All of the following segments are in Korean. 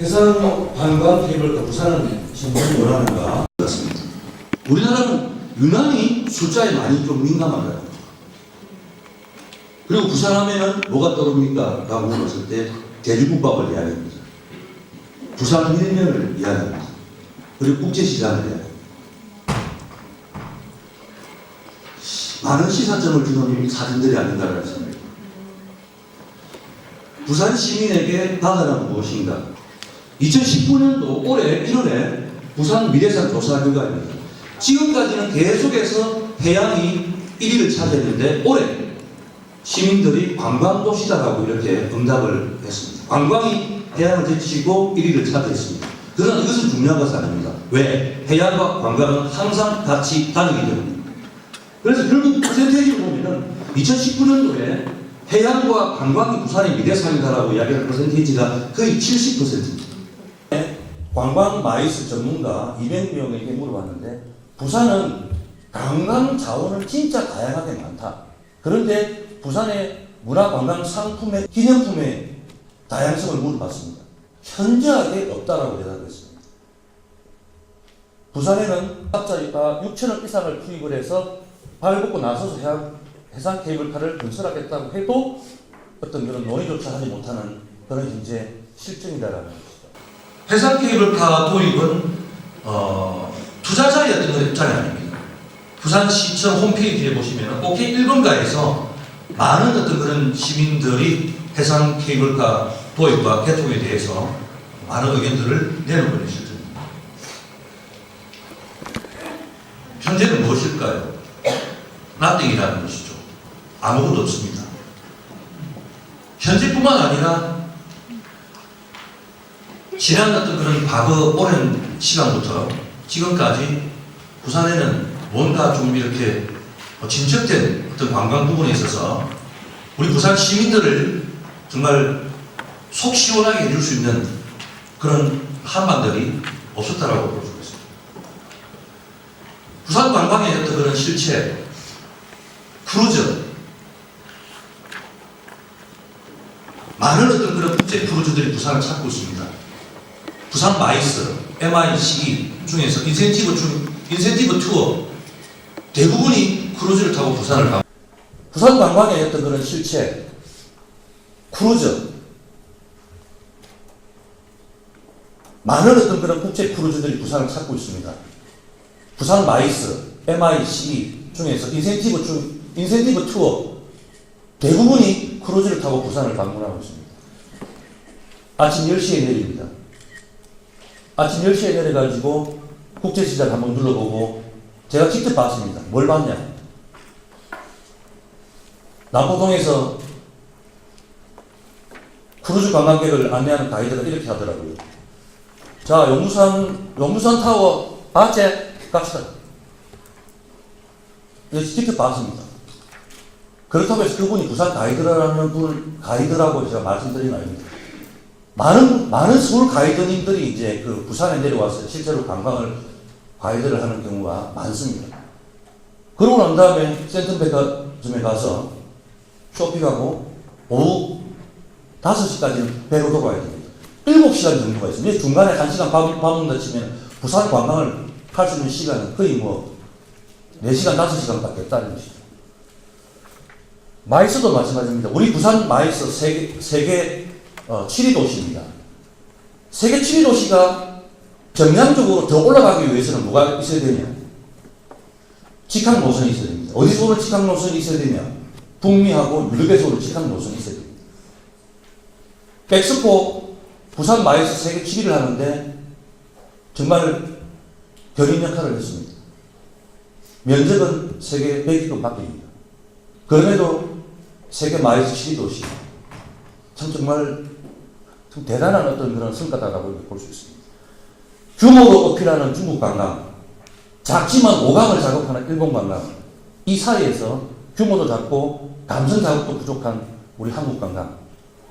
해상 관광 케이블카 부산은 신분이 원하는가? 그렇습니다. 우리나라는 유난히 숫자에 많이 좀 민감하다. 그리고 부산하면은 뭐가 떠오릅니까? 라고 물었을 때 돼지국밥을 이야기합니다. 부산 밀면을 이야기합니다. 그리고 국제시장을 이야기합니다. 많은 시사점을 주는 사진들이 아닌가라는 생각입니다. 부산 시민에게 바다란 무엇인가? 2019년도 올해 1월에 부산 미래산 조사 결과입니다. 지금까지는 계속해서 해양이 1위를 차지했는데 올해 시민들이 관광도시다라고 이렇게 응답을 했습니다. 관광이 해양을 제치고 1위를 차지했습니다. 그러나 이것은 중요한 것은 아닙니다. 왜? 해양과 관광은 항상 같이 다니기 때문입니다. 그래서 결국 퍼센테이지를 보면은 2019년도에 해양과 관광이 부산의 미래산이다라고 이야기하는 퍼센테이지가 거의 70%입니다. 관광 마이스 전문가 200명에게 물어봤는데 부산은 관광 자원은 진짜 다양하게 많다. 그런데 부산의 문화관광 상품의 기념품의 다양성을 물어봤습니다. 현저하게 없다라고 대답했습니다. 부산에는 갑자기가 6천억 이상을 투입을 해서 발벗고 나서서 해상 케이블카를 건설하겠다고 해도 어떤 그런 논의조차 하지 못하는 그런 현재 실정이다라는 것이죠. 해상 케이블카 도입은 투자자의 어떤 입장이 아닙니다. 부산시청 홈페이지에 보시면 OK 1번가에서 많은 어떤 그런 시민들이 해상 케이블카 도입과 개통에 대해서 많은 의견들을 내놓고 있는 실정입니다. 현재는 무엇일까요? 나띵이라는 것이죠. 아무것도 없습니다. 현재뿐만 아니라 지난 어떤 그런 과거 오랜 시간부터 지금까지 부산에는 뭔가 좀 이렇게 진척된 어떤 관광 부분에 있어서 우리 부산 시민들을 정말 속 시원하게 해줄 수 있는 그런 한방들이 없었다라고 볼 수 있습니다. 부산 관광의 어떤 그런 실체, 크루즈, 많은 어떤 그런 국제 크루즈들이 부산을 찾고 있습니다. 부산 마이스, MICE 중에서 인센티브 투어 대부분이 크루즈를 타고 부산을 가고 부산 관광의 어떤 그런 실체, 크루즈, 많은 어떤 그런 국제 크루즈들이 부산을 찾고 있습니다. 부산 마이스, MICE 중에서 인센티브 투어 대부분이 크루즈를 타고 부산을 방문하고 있습니다. 아침 10시에 내립니다. 아침 10시에 내려가지고 국제시장 한번 둘러보고 제가 직접 봤습니다. 뭘 봤냐? 남포동에서 크루즈 관광객을 안내하는 가이드가 이렇게 하더라고요. 자, 용두산 타워 봤지? 갑시다. 직접 봤습니다. 그렇다고 해서 그분이 부산 가이드라는 가이드라고 제가 말씀드린 아닙니다. 많은 서울 가이드님들이 이제 그 부산에 내려와서 실제로 관광을 가이드를 하는 경우가 많습니다. 그러고 난 다음에 센텀백화점에 가서 쇼핑하고 오후 5시까지는 배로 돌아와야 됩니다. 7시간 정도가 있습니다. 중간에 1시간 밥 먹는다 치면 부산 관광을 할 수 있는 시간은 거의 4시간, 5시간밖에 없다는 것이죠. 마이스도 마찬가지입니다. 우리 부산 마이스 세계 7위 도시입니다. 세계 7위 도시가 정량적으로 더 올라가기 위해서는 뭐가 있어야 되냐? 직항 노선이 있어야 됩니다. 어디서 오는 직항 노선이 있어야 되냐? 북미하고 유럽에서 오는 직항 노선이 있어야 됩니다. 백스포 부산 마이스 세계 7위를 하는데 정말 견인 역할을 했습니다. 면적은 세계 100위권 밖입니다. 그럼에도 세계 마이스 7위 도시. 정말 좀 대단한 어떤 그런 성과다라고 볼 수 있습니다. 규모도 어필하는 중국 관광, 작지만 오감을 작업하는 일본 관광, 이 사이에서 규모도 작고 감성 자극도 부족한 우리 한국 관광.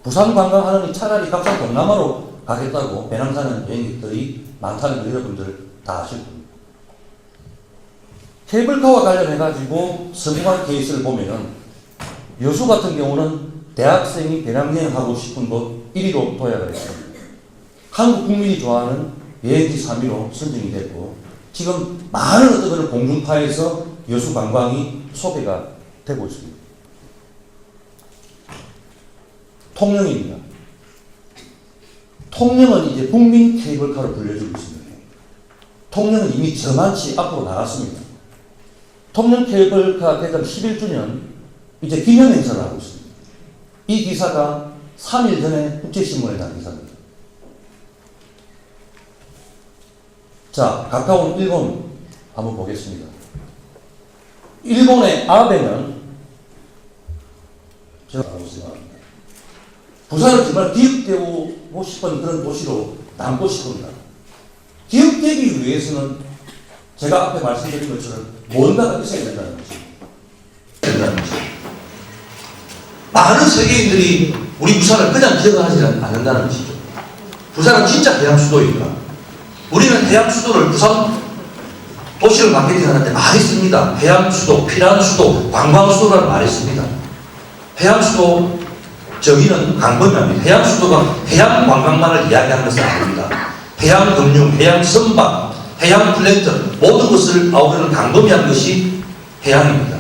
부산 관광하느니 차라리 갑자기 동남아로 가겠다고 배낭사는 여행객들이 많다는 걸 여러분들 다 아실 겁니다. 케이블카와 관련해가지고 성공한 케이스를 보면은 여수 같은 경우는 대학생이 배낭여행하고 싶은 곳 1위로 도약을 했습니다. 한국 국민이 좋아하는 여행지 3위로 선정이 됐고 지금 많은 어떤 그런 공중파에서 여수 관광이 소개가 되고 있습니다. 통영입니다. 통영은 이제 국민 케이블카로 불려지고 있습니다. 통영은 이미 저만치 앞으로 나갔습니다. 통영 케이블카 개장 11주년 이제 기념 행사를 하고 있습니다. 이 기사가 3일 전에 국제신문에 난 기사입니다. 자, 가까운 일본 한번 보겠습니다. 일본의 아베는 제가 생각합니다. 부산을 정말 기억되고 싶은 그런 도시로 남고 싶습니다. 기억되기 위해서는 제가 앞에 말씀드린 것처럼 뭔가가 있어야 된다는 것입니다. 많은 세계인들이 우리 부산을 그냥 기억하지 않는다는 것이죠. 부산은 진짜 해양 수도입니다. 우리는 해양 수도를 부산 도시를 마케팅하는데 많이 씁니다. 해양 수도, 피난 수도, 관광 수도라는 말이 씁니다. 해양 수도 저기는 강범위합니다. 해양 수도가 해양 관광만을 이야기하는 것은 아닙니다. 해양 금융, 해양 선박, 해양 플랜트 모든 것을 아우르는 강범위한 것이 해양입니다.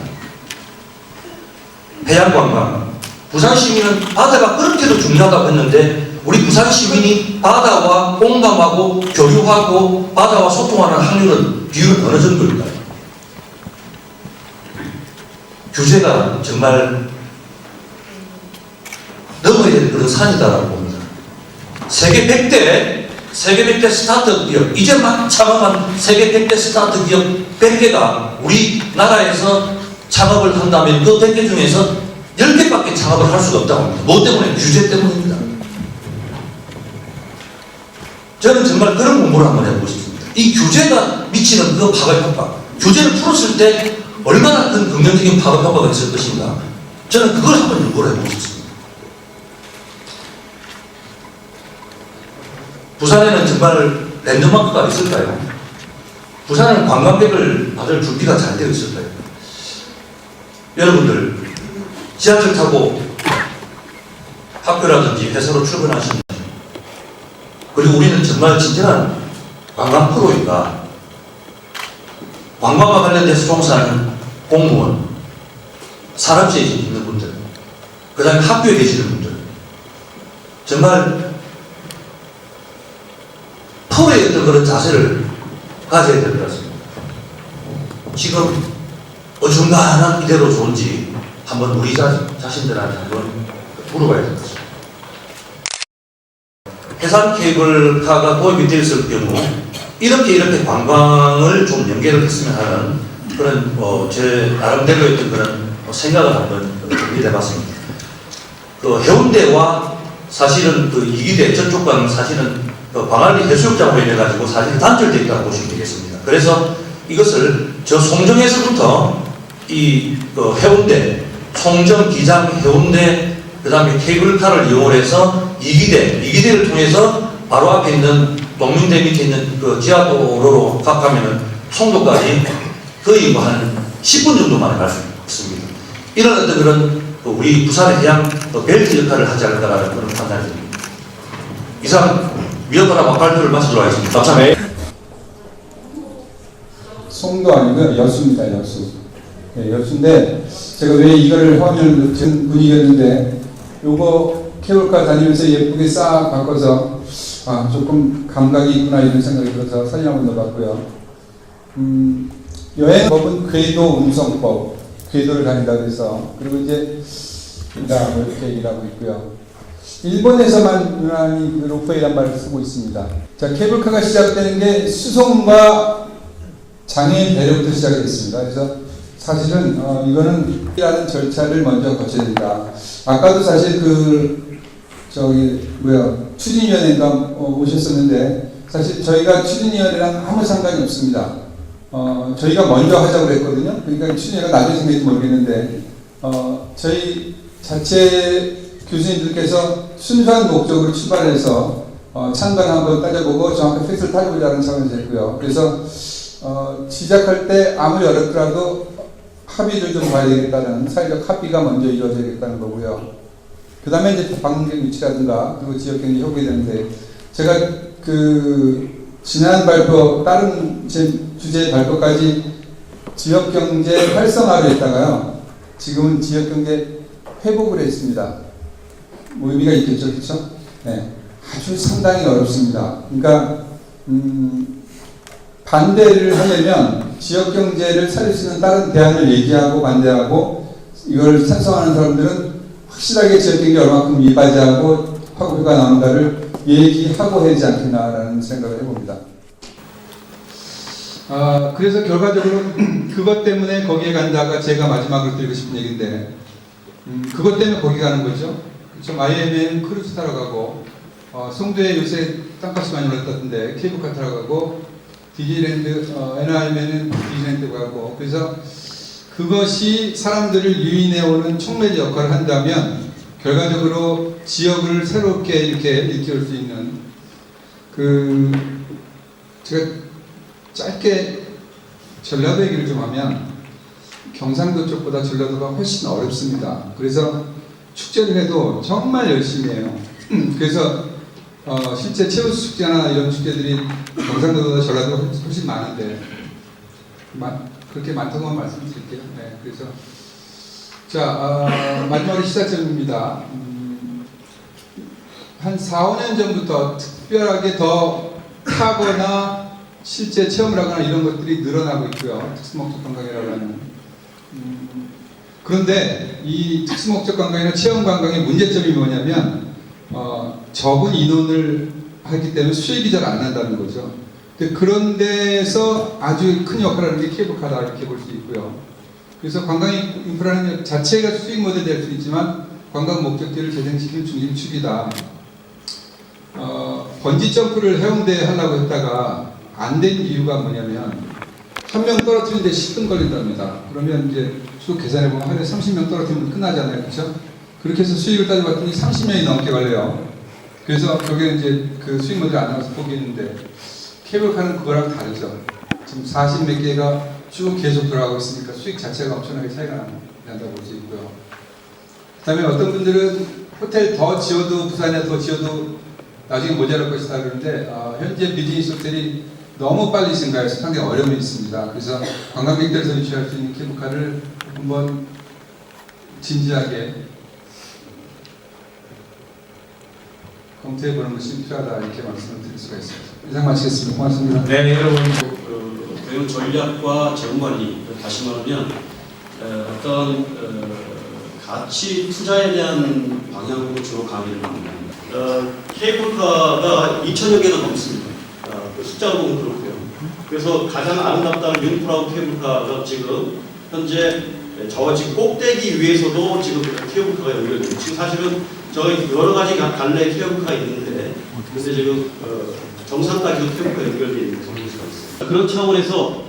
해양 관광. 부산 시민은 바다가 그렇게도 중요하다고 했는데 우리 부산 시민이 바다와 공감하고 교류하고 바다와 소통하는 확률은 비율은 어느 정도일까요? 규제가 정말 넘어야 되는 그런 산이다라고 봅니다. 세계 100대 스타트 기업, 이제 막 창업한 세계 100대 스타트 기업 100개가 우리나라에서 창업을 한다면 그 100개 중에서 10개밖에 창업을 할 수가 없다고 합니다. 뭐 때문에? 규제 때문입니다. 저는 정말 그런 공부를 한번 해보고 싶습니다. 이 규제가 미치는 그 파급 효과, 규제를 풀었을 때 얼마나 큰 긍정적인 파급 효과가 있을 것인가, 저는 그걸 한번 연구를 해보고 싶습니다. 부산에는 정말 랜드마크가 있을까요? 부산은 관광객을 받을 준비가 잘 되어 있을까요? 여러분들 지하철 타고 학교라든지 회사로 출근하시는, 그리고 우리는 정말 진정한 관광 프로인가? 관광과 관련돼서 종사하는 공무원, 산업재해에 있는 분들, 그 다음에 학교에 계시는 분들, 정말 프로의 어떤 그런 자세를 가져야 될 것 같습니다. 지금 어중간한 이대로 좋은지 한번 우리 자신들한테 한번 물어봐야 될 것 같습니다. 해상 케이블카가 도입이 되었을 경우 이렇게 관광을 좀 연계를 했으면 하는 그런 제 나름대로의 어떤 그런 생각을 한번 정리해 봤습니다. 그 해운대와 사실은 그 이기대 저쪽과는 사실은 광안리 해수욕장으로 인해 가지고 사실 단절되어 있다고 보시면 되겠습니다. 그래서 이것을 저 송정에서부터 이 해운대, 송정, 기장, 해운대, 그 다음에 케이블카를 이용해서 이기대를 통해서 바로 앞에 있는 동명대 밑에 있는 그 지하도로로 가면은 송도까지 거의 뭐 한 10분 정도 만에 갈 수 있습니다. 이런 어떤 그런 우리 부산의 해양 벨트 역할을 하지 않을까라는 그런 판단이 듭니다. 이상 위원회와 발표를 마치도록 하겠습니다. 감사합니다. 송도 아니고요, 여수입니다. 여수. 네, 여수인데 제가 왜 이걸 화면을 든 분위기였는데 요거 케이블카 다니면서 예쁘게 싹 바꿔서 조금 감각이 있구나 이런 생각이 들어서 사진 한번 넣어봤고요. 여행법은 궤도 운송법, 궤도를 다닌다고 해서, 그리고 이제 뭐 이렇게 얘기를 하고 있고요. 일본에서만 유난히 로프웨이란 말을 쓰고 있습니다. 자, 케이블카가 시작되는 게 수송과 장애인 배려부터 시작이 됐습니다. 그래서 사실은 이거는 이라는 절차를 먼저 거쳐야 된다. 아까도 사실 추진위원회가 오셨었는데 사실 저희가 추진위원회랑 아무 상관이 없습니다. 저희가 먼저 하자고 했거든요. 그러니까 추진위원회가 나중에 생길지 모르겠는데 저희 자체 교수님들께서 순수한 목적으로 출발해서 찬반 한번 따져보고 정확한 팩트를 따져보자는 차원에서 했고요. 그래서 시작할 때 아무리 어렵더라도 합의를 좀 봐야 되겠다는, 사회적 합의가 먼저 이루어져야겠다는 거고요. 그 다음에 이제 방문객 위치라든가 그리고 지역 경제 협의가 되는데, 제가 지난 발표 다른 주제 발표까지 지역 경제 활성화를 했다가요. 지금은 지역 경제 회복을 했습니다. 뭐 의미가 있겠죠, 그렇죠? 네, 아주 상당히 어렵습니다. 그러니까 반대를 하려면 지역 경제를 살릴 수 있는 다른 대안을 얘기하고 반대하고 이걸 찬성하는 사람들은 확실하게 지역 경제 얼마큼 이바지하고 화구가 나온다를 얘기하고 해야 되지 않겠나라는 생각을 해봅니다. 그래서 결과적으로 그것 때문에 거기에 간다가 제가 마지막으로 드리고 싶은 얘기인데 그것 때문에 거기 가는 거죠. 그렇죠. 마이애미에는 크루즈 타러 가고 송도에 요새 땅값이 많이 올랐다던데 케이블카 타러 가고 디즈니랜드 NIM에는 디즈니랜드 가고 그래서 그것이 사람들을 유인해오는 촉매제 역할을 한다면 결과적으로 지역을 새롭게 이렇게 일깨울 수 있는 제가 짧게 전라도 얘기를 좀 하면 경상도 쪽보다 전라도가 훨씬 어렵습니다. 그래서 축제를 해도 정말 열심히 해요. 그래서 실제 최우수 축제나 이런 축제들이 경상도보다 전라도가 훨씬 많은데 그렇게 많다고만 말씀드릴게요. 네, 그래서 자 마지막으로 시사점입니다. 한 4, 5년 전부터 특별하게 더 타거나 실제 체험을 하거나 이런 것들이 늘어나고 있고요. 특수목적 관광이라고 하는. 그런데 이 특수목적 관광이나 체험 관광의 문제점이 뭐냐면 적은 인원을 하기 때문에 수익이 잘 안 난다는 거죠. 그런 데서 아주 큰 역할을 하는 게 케이블카다 이렇게 볼 수 있고요. 그래서 관광 인프라는 자체가 수익 모델이 될 수 있지만 관광 목적지를 재생시키는 중심축이다. 번지 점프를 해운대에 하려고 했다가 안 된 이유가 뭐냐면 한 명 떨어뜨리는데 10분 걸린답니다. 그러면 이제 쭉 계산해보면 하루에 30명 떨어뜨리면 끝나잖아요. 그렇죠? 그렇게 해서 수익을 따져봤더니 30명이 넘게 걸려요. 그래서 결국에 이제 그 수익 모델이 안 나와서 포기했는데 케이블카는 그거랑 다르죠. 지금 40 몇 개가 쭉 계속 돌아가고 있으니까 수익 자체가 엄청나게 차이가 난다고 볼 수 있고요. 그 다음에 어떤 분들은 호텔 더 지어도 부산에 더 지어도 나중에 모자랄 것이다 그러는데 현재 비즈니스 호텔이 너무 빨리 증가해서 상당히 어려움이 있습니다. 그래서 관광객들을 유치할 수 있는 케이블카를 한번 진지하게 검토해보는 것이 필요하다 이렇게 말씀을 드릴 수가 있습니다. 이상 마치겠습니다. 고맙습니다. 네, 여러분 교육 전략과 재무관리 다시 말하면 어떤 가치 투자에 대한 방향으로 주로 강의를 합니다. 케이블카가 2,000여 개가 넘습니다. 그 숫자로 보면 그렇고요. 그래서 가장 아름답다는 융프라우 케이블카가 지금 현재 저지 꼭대기 위에서도 지금 케이블카가 연결되고 지금 사실은 저희 여러 가지 갈래 케이블카가 있는데 근데 지금 정상까지도 케이블카 연결되어 있는 상황이 있습니다. 그런 차원에서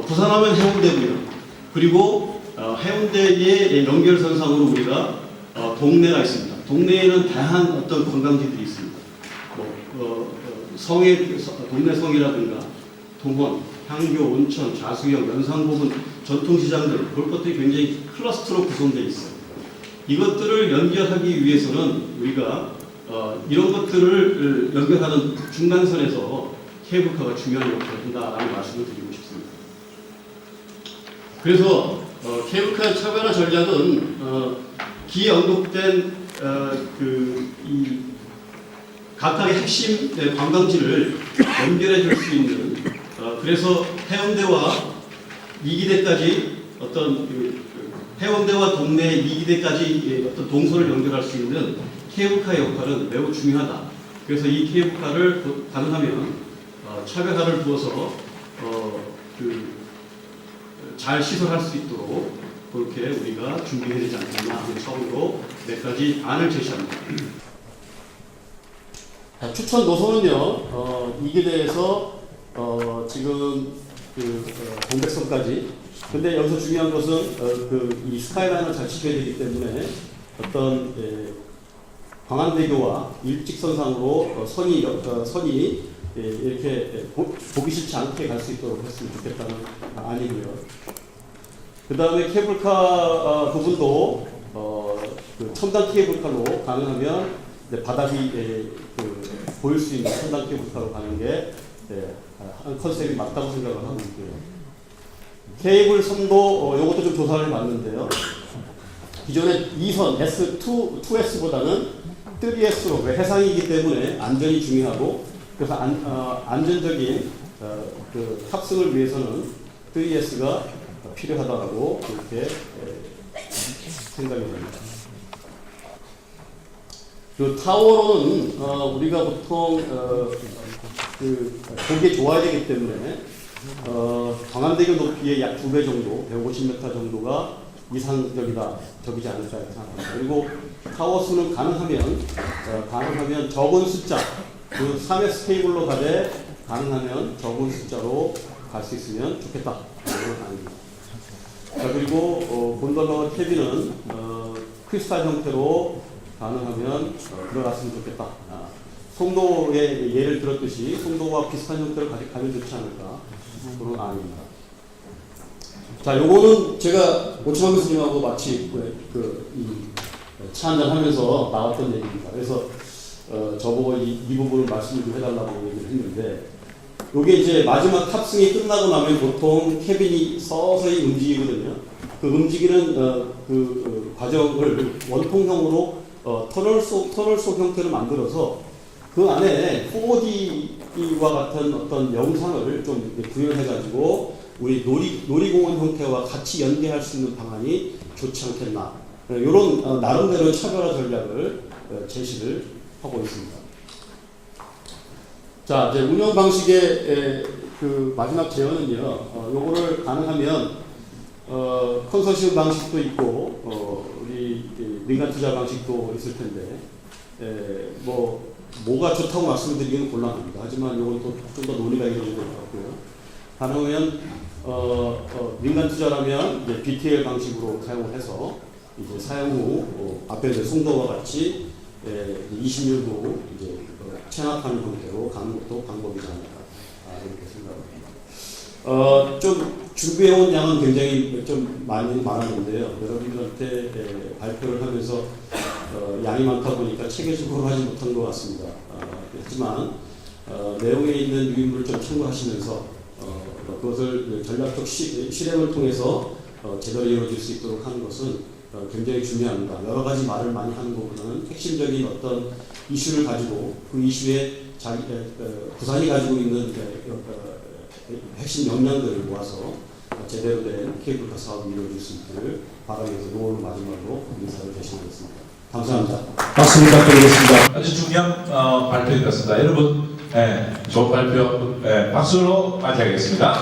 부산하면 해운대입니다. 그리고 해운대의 연결선상으로 우리가 동네가 있습니다. 동네에는 다양한 어떤 관광지들이 있습니다. 동네 성이라든가 동원, 향교, 온천, 자수영, 연산부분, 전통시장들 볼 것들이 굉장히 클러스터로 구성되어 있어요. 이것들을 연결하기 위해서는 우리가 이런 것들을 연결하는 중간선에서 케이블카가 중요한 역할을 한다라는 말씀을 드리고 싶습니다. 그래서 케이블카 차별화 전략은 기에 언급된 이 각각의 핵심 관광지를 연결해 줄 수 있는 그래서 해운대와 이기대까지 어떤 해운대와 동네 이기대까지 어떤 동선을 연결할 수 있는 케이블카의 역할은 매우 중요하다. 그래서 이 케이블카를 가능하면 차별화를 두어서 잘 시설할 수 있도록 그렇게 우리가 준비해야 되지 않겠나 하는 처음으로 몇 가지 안을 제시합니다. 추천 노선은요, 이기대에서 지금 동백섬까지. 근데 여기서 중요한 것은 이 스카이라인을 잘 지켜야 되기 때문에 어떤 광안대교와 일직선상으로 선이 이렇게 보기 싫지 않게 갈 수 있도록 했으면 좋겠다는 안이고요. 그 다음에 케이블카 부분도 그 첨단 케이블카로 가능하면 바닥이 보일 수 있는 첨단 케이블카로 가는 게 한 컨셉이 맞다고 생각을 하고 있고요. 케이블 선도 이것도 좀 조사를 해봤는데요. 기존의 2선 S2S보다는 3S로 해상이기 때문에 안전이 중요하고 그래서 안전적인 그 탑승을 위해서는 3S가 필요하다고 이렇게 생각이 됩니다. 그 타워로는 우리가 보통 그 보기에 좋아야 되기 때문에 광안대교 높이의 약 2배 정도, 150m 정도가 이상적이다, 적이지 않을까 생각합니다. 그리고 타워 수는 가능하면 적은 숫자, 그 3S 테이블로 가되 가능하면 적은 숫자로 갈 수 있으면 좋겠다. 이런 아닙니다. 자, 그리고 곤돌라와 캐비는 크리스탈 형태로 가능하면 들어갔으면 좋겠다. 송도의 예를 들었듯이 송도와 비슷한 형태로 가면 좋지 않을까 그런 안입니다. 자, 요거는 제가 오창환 교수님하고 마치 차 한잔 하면서 나왔던 얘기입니다. 그래서 저보고 이 부분을 말씀을 좀 해달라고 얘기를 했는데, 요게 이제 마지막 탑승이 끝나고 나면 보통 캐빈이 서서히 움직이거든요. 그 움직이는 그 과정을 원통형으로 터널 속 형태로 만들어서 그 안에 4D와 같은 어떤 영상을 좀 구현해가지고 우리 놀이공원 형태와 같이 연계할 수 있는 방안이 좋지 않겠나. 이런 나름대로 차별화 전략을 제시를 하고 있습니다. 자, 이제 운영 방식의 그 마지막 제언은요. 요거를 가능하면 컨소시엄 방식도 있고 우리 민간 투자 방식도 있을 텐데 뭐가 좋다고 말씀드리기는 곤란합니다. 하지만 이건 또 좀 더 논의가 이루어질 것 같고요. 가능하면 민간 투자라면 이제 BTL 방식으로 사용을 해서 이제 사용 후 앞에 이제 송도와 같이 20년 후 이제 체납하는 형태로 가는 것도 방법이지 않을까 이렇게 생각합니다. 좀 준비해온 양은 굉장히 좀 많았는데요. 여러분들한테 발표를 하면서 양이 많다 보니까 체계적으로 하지 못한 것 같습니다. 하지만 내용에 있는 유인물을 좀 참고하시면서 그것을 전략적 실행을 통해서 제대로 이루어질 수 있도록 하는 것은 굉장히 중요합니다. 여러 가지 말을 많이 하는 것보다는 핵심적인 어떤 이슈를 가지고 그 이슈에 부산이 가지고 있는 핵심 역량들을 모아서 제대로 된 케이블카 사업이 이루어질 수 있기를 바라면서 오늘 마지막으로 인사를 드리겠습니다. 감사합니다. 박수 부탁드리겠습니다. 아주 중요한 발표인 것 같습니다. 여러분, 좋은 발표 박수로 맞이하겠습니다.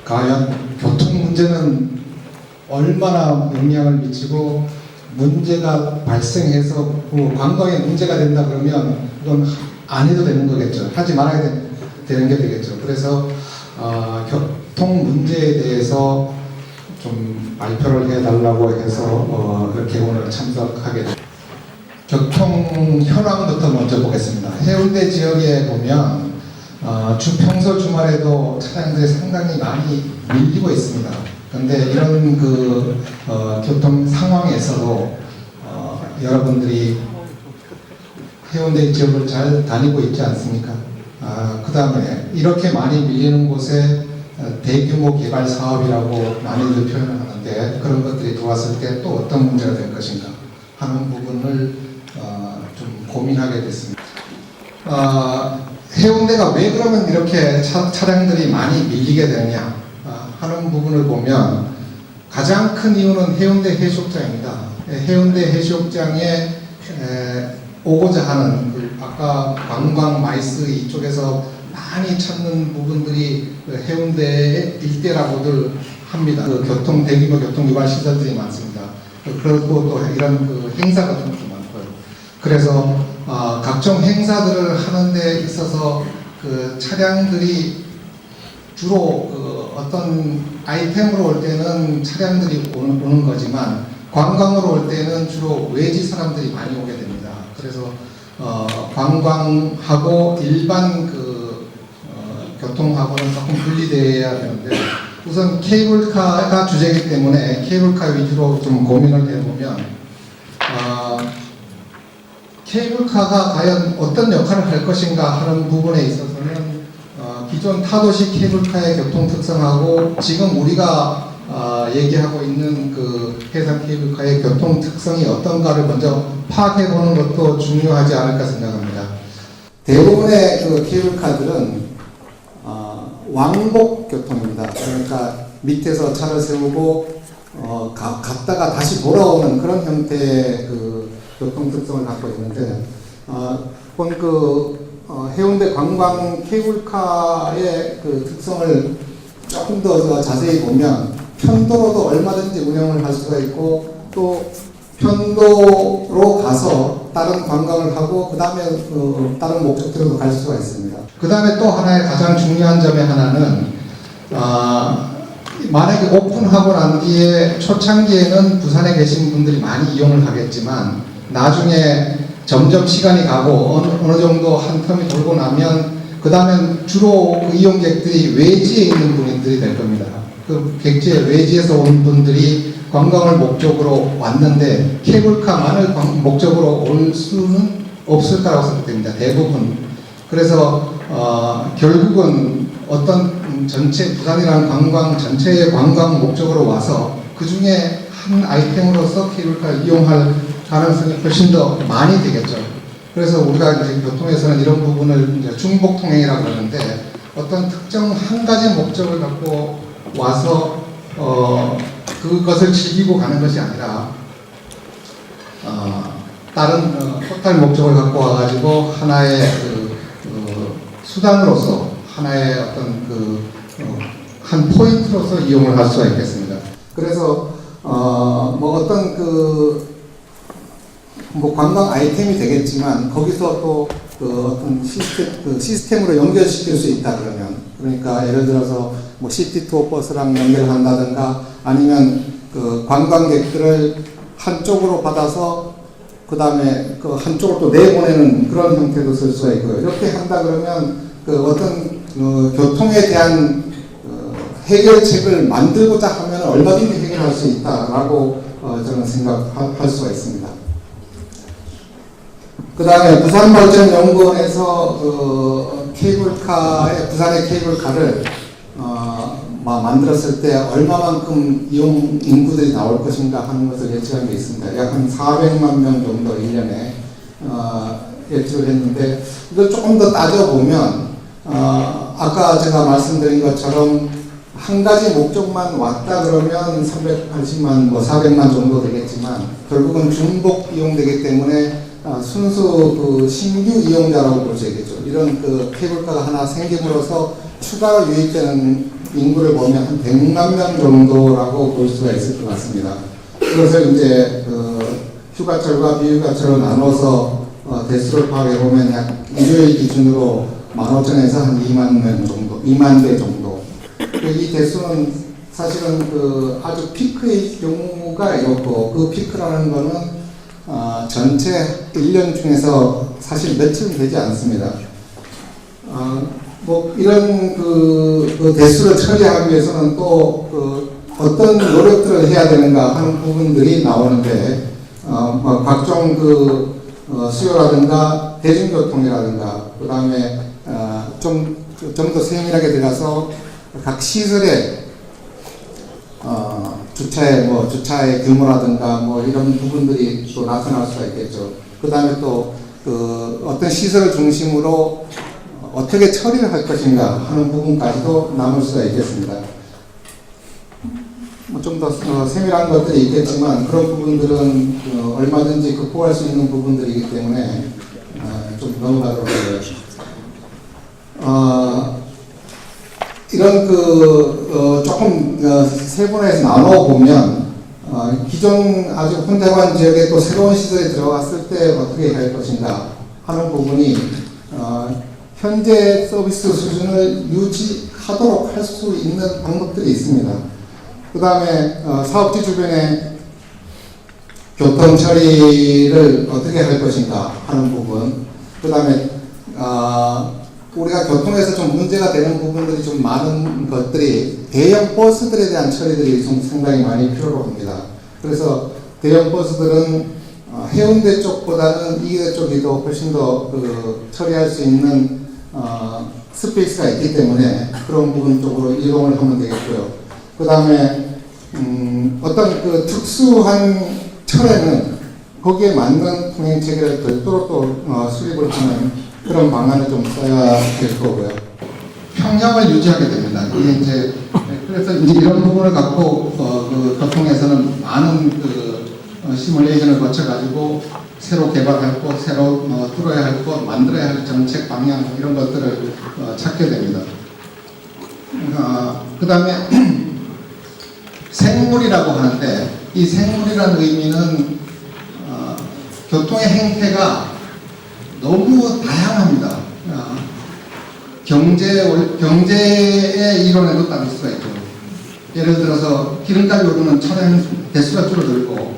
과연 교통 문제는 얼마나 영향을 미치고 문제가 발생해서 관광에 문제가 된다 그러면 그건 안 해도 되는 거겠죠. 하지 말아야 되는 게 되겠죠. 그래서 교통 문제에 대해서 좀 발표를 해달라고 해서 이렇게 오늘 참석하게 됩니다. 교통 현황부터 먼저 보겠습니다. 해운대 지역에 보면 평소 주말에도 차량들이 상당히 많이 밀리고 있습니다. 그런데 이런 교통 상황에서도 여러분들이 해운대 지역을 잘 다니고 있지 않습니까? 그 다음에 이렇게 많이 밀리는 곳에 대규모 개발 사업이라고 많이들 표현을 하는데 그런 것들이 들어왔을 때 또 어떤 문제가 될 것인가 하는 부분을 좀 고민하게 됐습니다. 해운대가 왜 그러면 이렇게 차량들이 많이 밀리게 되느냐 하는 부분을 보면 가장 큰 이유는 해운대 해수욕장입니다. 해운대 해수욕장에 오고자 하는 아까 관광 마이스 이쪽에서 많이 찾는 부분들이 해운대 일대라고들 합니다. 교통 대규모 교통 유발 시설들이 많습니다. 그리고 또 이런 행사 같은 것도 많고요. 그래서 각종 행사들을 하는 데 있어서 차량들이 주로 어떤 아이템으로 올 때는 차량들이 오는 거지만 관광으로 올 때는 주로 외지 사람들이 많이 오게 됩니다. 그래서 관광하고 일반 교통하고는 조금 분리되어야 되는데 우선 케이블카가 주제이기 때문에 케이블카 위주로 좀 고민을 해보면 케이블카가 과연 어떤 역할을 할 것인가 하는 부분에 있어서는 기존 타도식 케이블카의 교통 특성하고 지금 우리가 얘기하고 있는 그 해상 케이블카의 교통 특성이 어떤가를 먼저 파악해 보는 것도 중요하지 않을까 생각합니다. 대부분의 그 케이블카들은 왕복 교통입니다. 그러니까 밑에서 차를 세우고 갔다가 다시 돌아오는 그런 형태의 그 교통 특성을 갖고 있는데, 해운대 관광 케이블카의 그 특성을 조금 더 자세히 보면 편도로도 얼마든지 운영을 할 수가 있고, 또 편도로 가서 다른 관광을 하고 그 다음에 다른 목적지로도 갈 수가 있습니다. 그 다음에 또 하나의 가장 중요한 점의 하나는 만약에 오픈하고 난 뒤에 초창기에는 부산에 계신 분들이 많이 이용을 하겠지만 나중에 점점 시간이 가고 어느 정도 한 텀이 돌고 나면 그 다음엔 주로 그 이용객들이 외지에 있는 분들이 될 겁니다. 그 객지에 외지에서 온 분들이 관광을 목적으로 왔는데 케이블카만을 목적으로 올 수는 없을 거라고 생각됩니다. 대부분. 그래서 결국은 어떤 전체 부산이라는 관광 전체의 관광 목적으로 와서 그 중에 한 아이템으로서 케이블카를 이용할 가능성이 훨씬 더 많이 되겠죠. 그래서 우리가 이제 교통에서는 이런 부분을 이제 중복 통행이라고 하는데 어떤 특정 한 가지 목적을 갖고 와서 그것을 즐기고 가는 것이 아니라 다른 토탈 목적을 갖고 와가지고 하나의 수단으로서 하나의 어떤 한 포인트로서 이용을 할 수가 있겠습니다. 그래서 뭐 어떤 뭐 관광 아이템이 되겠지만 거기서 또 어떤 시스템으로 연결시킬 수 있다 그러니까 예를 들어서 뭐 시티 투어 버스랑 연결한다든가 아니면 그 관광객들을 한쪽으로 받아서 그 다음에 그 한쪽으로 또 내보내는 그런 형태도 쓸 수가 있고요. 이렇게 한다 그러면 그 어떤 교통에 대한 해결책을 만들고자 하면 얼마든지 해결할 수 있다라고 저는 생각할 수가 있습니다. 그 다음에 부산발전연구원에서 부산의 케이블카를 만들었을 때 얼마만큼 이용 인구들이 나올 것인가 하는 것을 예측한 게 있습니다. 약 한 400만 명 정도 1년에 예측을 했는데 이걸 조금 더 따져보면 아까 제가 말씀드린 것처럼 한 가지 목적만 왔다 그러면 380만, 400만 정도 되겠지만 결국은 중복 이용되기 때문에 순수 신규 이용자라고 볼 수 있겠죠. 이런 케이블카가 하나 생김으로써 추가로 유입되는 인구를 보면 한 100만 명 정도라고 볼 수가 있을 것 같습니다. 그것을 이제 휴가철과 비휴가철로 나눠서 대수를 파악해 보면 약 일요일 기준으로 15,000에서 한 2만 명 정도, 2만 대 정도. 이 대수는 사실은 아주 피크의 경우가 있고 그 피크라는 거는 전체 1년 중에서 사실 며칠 되지 않습니다. 뭐 이런 대수를 처리하기 위해서는 또 어떤 노력들을 해야 되는가 하는 부분들이 나오는데 뭐 각종 수요라든가 대중교통이라든가 그 다음에 좀 더 세밀하게 들어가서 각 시설의 주차의 규모라든가 뭐 이런 부분들이 또 나타날 수가 있겠죠. 그 다음에 또 어떤 시설을 중심으로 어떻게 처리를 할 것인가 하는 부분까지도 남을 수가 있겠습니다. 좀 더 세밀한 것들이 있겠지만 그런 부분들은 얼마든지 극복할 수 있는 부분들이기 때문에 좀 넘어가도록 하겠습니다. 이런 조금 세분화해서 나눠보면 기존 아주 혼자관 지역에 또 새로운 시설에 들어갔을 때 어떻게 할 것인가 하는 부분이 현재 서비스 수준을 유지하도록 할 수 있는 방법들이 있습니다. 그 다음에 사업지 주변에 교통 처리를 어떻게 할 것인가 하는 부분, 그 다음에 우리가 교통에서 좀 문제가 되는 부분들이 좀 많은 것들이 대형 버스들에 대한 처리들이 좀 상당히 많이 필요로 합니다. 그래서 대형 버스들은 해운대 쪽보다는 이게 쪽이 더 훨씬 더 처리할 수 있는 스페이스가 있기 때문에 그런 부분 쪽으로 이동을 하면 되겠고요. 그 다음에 어떤 그 특수한 철에는 거기에 맞는 통행 체계를 별도로 또 수립을 하는 그런 방안을 좀 써야 될 거고요. 평형을 유지하게 됩니다. 이게 이제 그래서 이제 이런 부분을 갖고 그 교통에서는 많은 시뮬레이션을 거쳐가지고 새로 개발할 곳, 새로 뚫어야 할 곳, 만들어야 할 정책 방향 이런 것들을 찾게 됩니다. 그 다음에 생물이라고 하는데 이 생물이라는 의미는 교통의 행태가 너무 다양합니다. 경제의 이론에도 따를 수가 있죠. 예를 들어서 기름값이 오르면 차량 대수가 줄어들고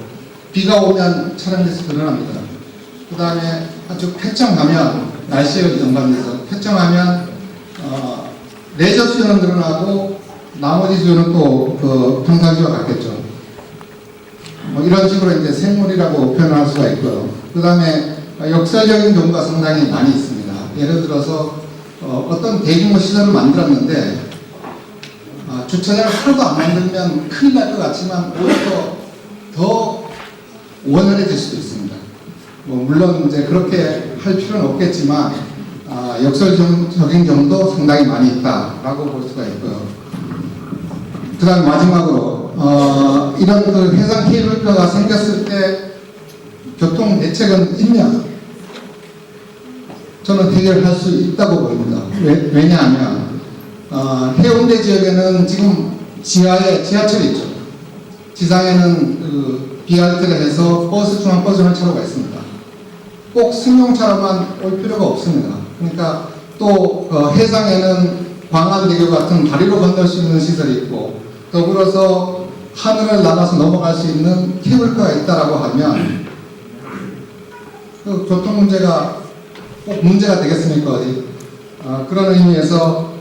비가 오면 차량 대수가 늘어납니다. 그 다음에 아주 쾌청하면 날씨가 연관돼서 쾌청하면 레저 수요는 늘어나고 나머지 수요는 또 평상시와 같겠죠. 이런 식으로 이제 생물이라고 표현할 수가 있고요. 그 다음에 역설적인 경우가 상당히 많이 있습니다. 예를 들어서 어떤 대규모 시설을 만들었는데 주차장을 하나도 안 만들면 큰일 날 것 같지만 오히려 더 원활해질 수도 있습니다. 물론 이제 그렇게 할 필요는 없겠지만 역설적인 경우도 상당히 많이 있다라고 볼 수가 있고요. 그 다음 마지막으로 이런 그 해상 케이블카가 생겼을 때 교통 대책은 있냐? 저는 해결할 수 있다고 봅니다. 왜냐하면 해운대 지역에는 지금 지하에 지하철이 있죠. 지상에는 그 BRT를 해서 버스, 중앙버스 열차로가 있습니다. 꼭 승용차로만 올 필요가 없습니다. 그러니까 또 해상에는 광안대교 같은 다리로 건널 수 있는 시설이 있고 더불어서 하늘을 날아서 넘어갈 수 있는 케이블카가 있다라고 하면 그 교통 문제가 꼭 문제가 되겠습니까? 어디? 그런 의미에서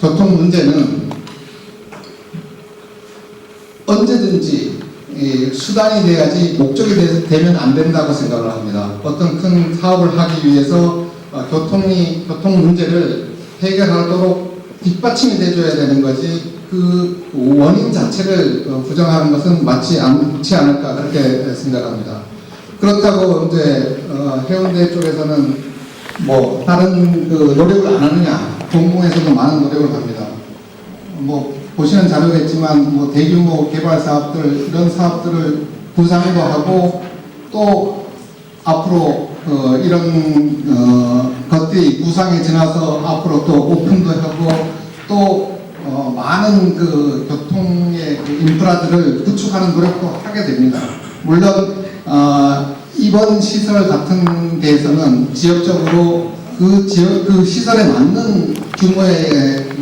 교통 문제는 언제든지 수단이 돼야지 목적이 되면 안 된다고 생각을 합니다. 어떤 큰 사업을 하기 위해서 교통 문제를 해결하도록 뒷받침이 돼줘야 되는 거지 그 원인 자체를 부정하는 것은 맞지 않지 않을까 그렇게 생각합니다. 그렇다고 이제 해운대 쪽에서는 뭐 다른 그 노력을 안 하느냐? 공공에서도 많은 노력을 합니다. 뭐 보시는 자료겠지만 뭐 대규모 개발 사업들 이런 사업들을 구상도 하고 또 앞으로 이런 것들이 구상에 지나서 앞으로 또 오픈도 하고 또 많은 그 교통의 인프라들을 구축하는 노력도 하게 됩니다. 물론 이번 시설 같은 데에서는 지역적으로 그 시설에 맞는 규모의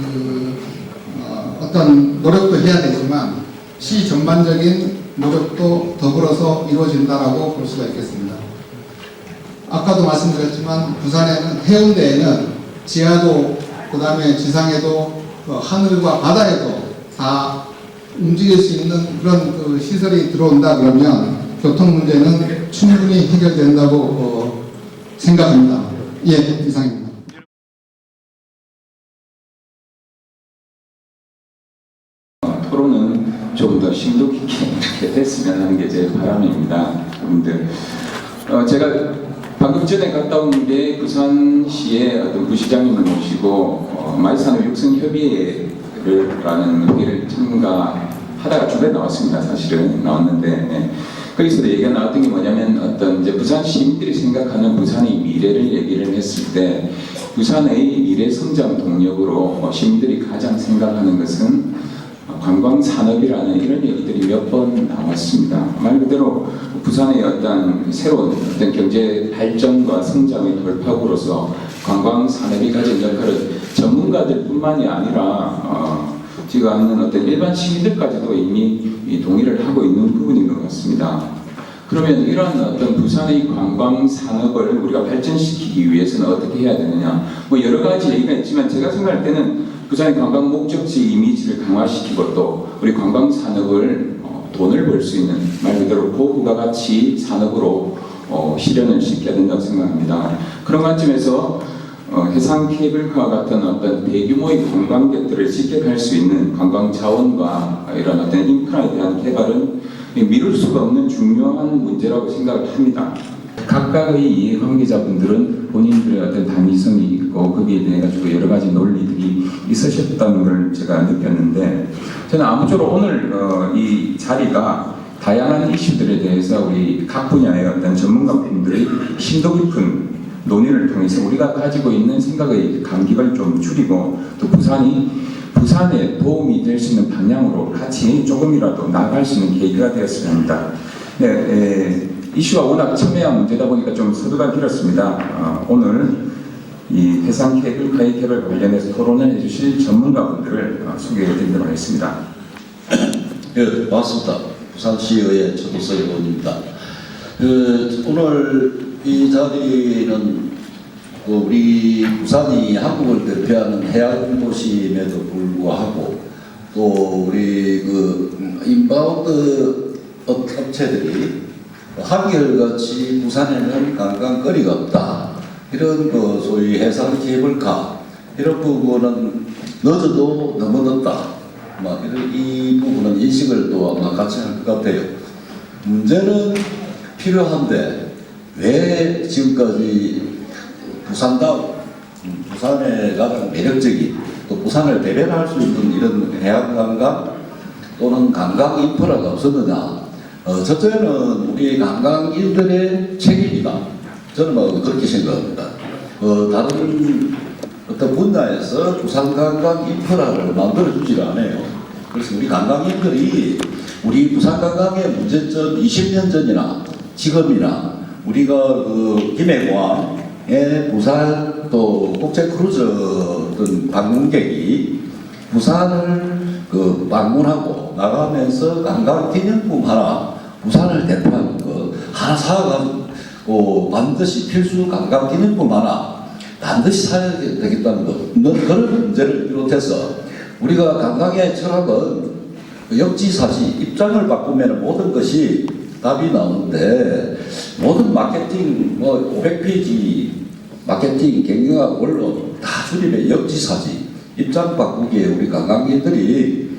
어떤 노력도 해야 되지만 시 전반적인 노력도 더불어서 이루어진다라고 볼 수가 있겠습니다. 아까도 말씀드렸지만 부산에는 해운대에는 지하도 그 다음에 지상에도 하늘과 바다에도 다 움직일 수 있는 그런 그 시설이 들어온다 그러면 교통 문제는 충분히 해결된다고 생각합니다. 예, 이상입니다. 토론은 좀 더 심도 깊게 이렇게 됐으면 하는 게 제 바람입니다. 여러분들, 제가 방금 전에 갔다 온 게 부산시의 어떤 부시장님을 모시고 마이산업 육성협의회라는 회의를 참가하다가 주변에 나왔습니다. 사실은 나왔는데 네. 거기서도 얘기가 나왔던 게 뭐냐면 어떤 이제 부산 시민들이 생각하는 부산의 미래를 얘기를 했을 때 부산의 미래 성장 동력으로 시민들이 가장 생각하는 것은 관광 산업이라는 이런 얘기들이 몇 번 나왔습니다. 말 그대로 부산의 어떤 새로운 어떤 경제 발전과 성장의 돌파구로서 관광 산업이 가진 역할을 전문가들뿐만이 아니라 지금 하는 어떤 일반 시민들까지도 이미 동의를 하고 있는 부분인 것 같습니다. 그러면 이러한 어떤 부산의 관광 산업을 우리가 발전시키기 위해서는 어떻게 해야 되느냐? 뭐 여러 가지 얘기가 있지만 제가 생각할 때는 부산의 관광 목적지 이미지를 강화시키고 또 우리 관광 산업을 돈을 벌 수 있는 말 그대로 고부가가치 산업으로 실현을 시켜야 된다고 생각합니다. 그런 관점에서 해상 케이블카와 같은 어떤 대규모의 관광객들을 직격할 수 있는 관광 자원과 이런 어떤 인프라에 대한 개발은 미룰 수가 없는 중요한 문제라고 생각을 합니다. 각각의 이해관계자분들은 본인들의 어떤 당위성이 있고 거기에 대해 가지고 여러 가지 논리들이 있으셨다는 걸 제가 느꼈는데 저는 아무쪼록 오늘 이 자리가 다양한 이슈들에 대해서 우리 각 분야의 어떤 전문가분들의 심도 깊은 논의를 통해서 우리가 가지고 있는 생각의 간격을 좀 줄이고 또 부산에 도움이 될 수 있는 방향으로 같이 조금이라도 나아갈 수 있는 계기가 되었으면 합니다. 네, 이슈가 워낙 첨예한 문제다 보니까 좀 서두가 길었습니다. 오늘 이 해상 케이블카의 개발 관련해서 토론을 해주실 전문가분들을 소개해드리도록 하겠습니다. 네, 반갑습니다. 부산시의회 최도석 의원입니다. 오늘 이 자리는 우리 부산이 한국을 대표하는 해안 도심에도 불구하고 또 우리 인바운드 업체들이 한결같이 부산에는 관광거리가 없다. 이런 소위 해상 케이블카 이런 부분은 늦어도 너무 늦다. 이 부분은 인식을 또 아마 같이 할 것 같아요. 문제는 필요한데 왜 지금까지 부산의 가장 매력적인 또 부산을 대변할 수 있는 이런 해양관광 또는 관광 인프라가 없었느냐. 첫째는 우리 관광인들의 책임이다. 저는 그렇게 생각합니다. 다른 어떤 분야에서 부산 관광 인프라를 만들어주질 않아요. 그래서 우리 관광인들이 우리 부산 관광의 문제점 20년 전이나 지금이나 우리가 김해공항에 부산 또 국제 크루즈 어떤 방문객이 부산을 방문하고 나가면서 관광 기념품 하나 부산을 대표하는 거 하나 사가지고 반드시 필수 관광 기념품 하나 반드시 사야 되겠다는 것. 그런 문제를 비롯해서 우리가 관광의 철학은 역지사지 입장을 바꾸면 모든 것이 답이 나오는데 모든 마케팅 500페이지 마케팅 경영학 원론 다 줄이면 역지사지 입장 바꾸기에 우리 관광객들이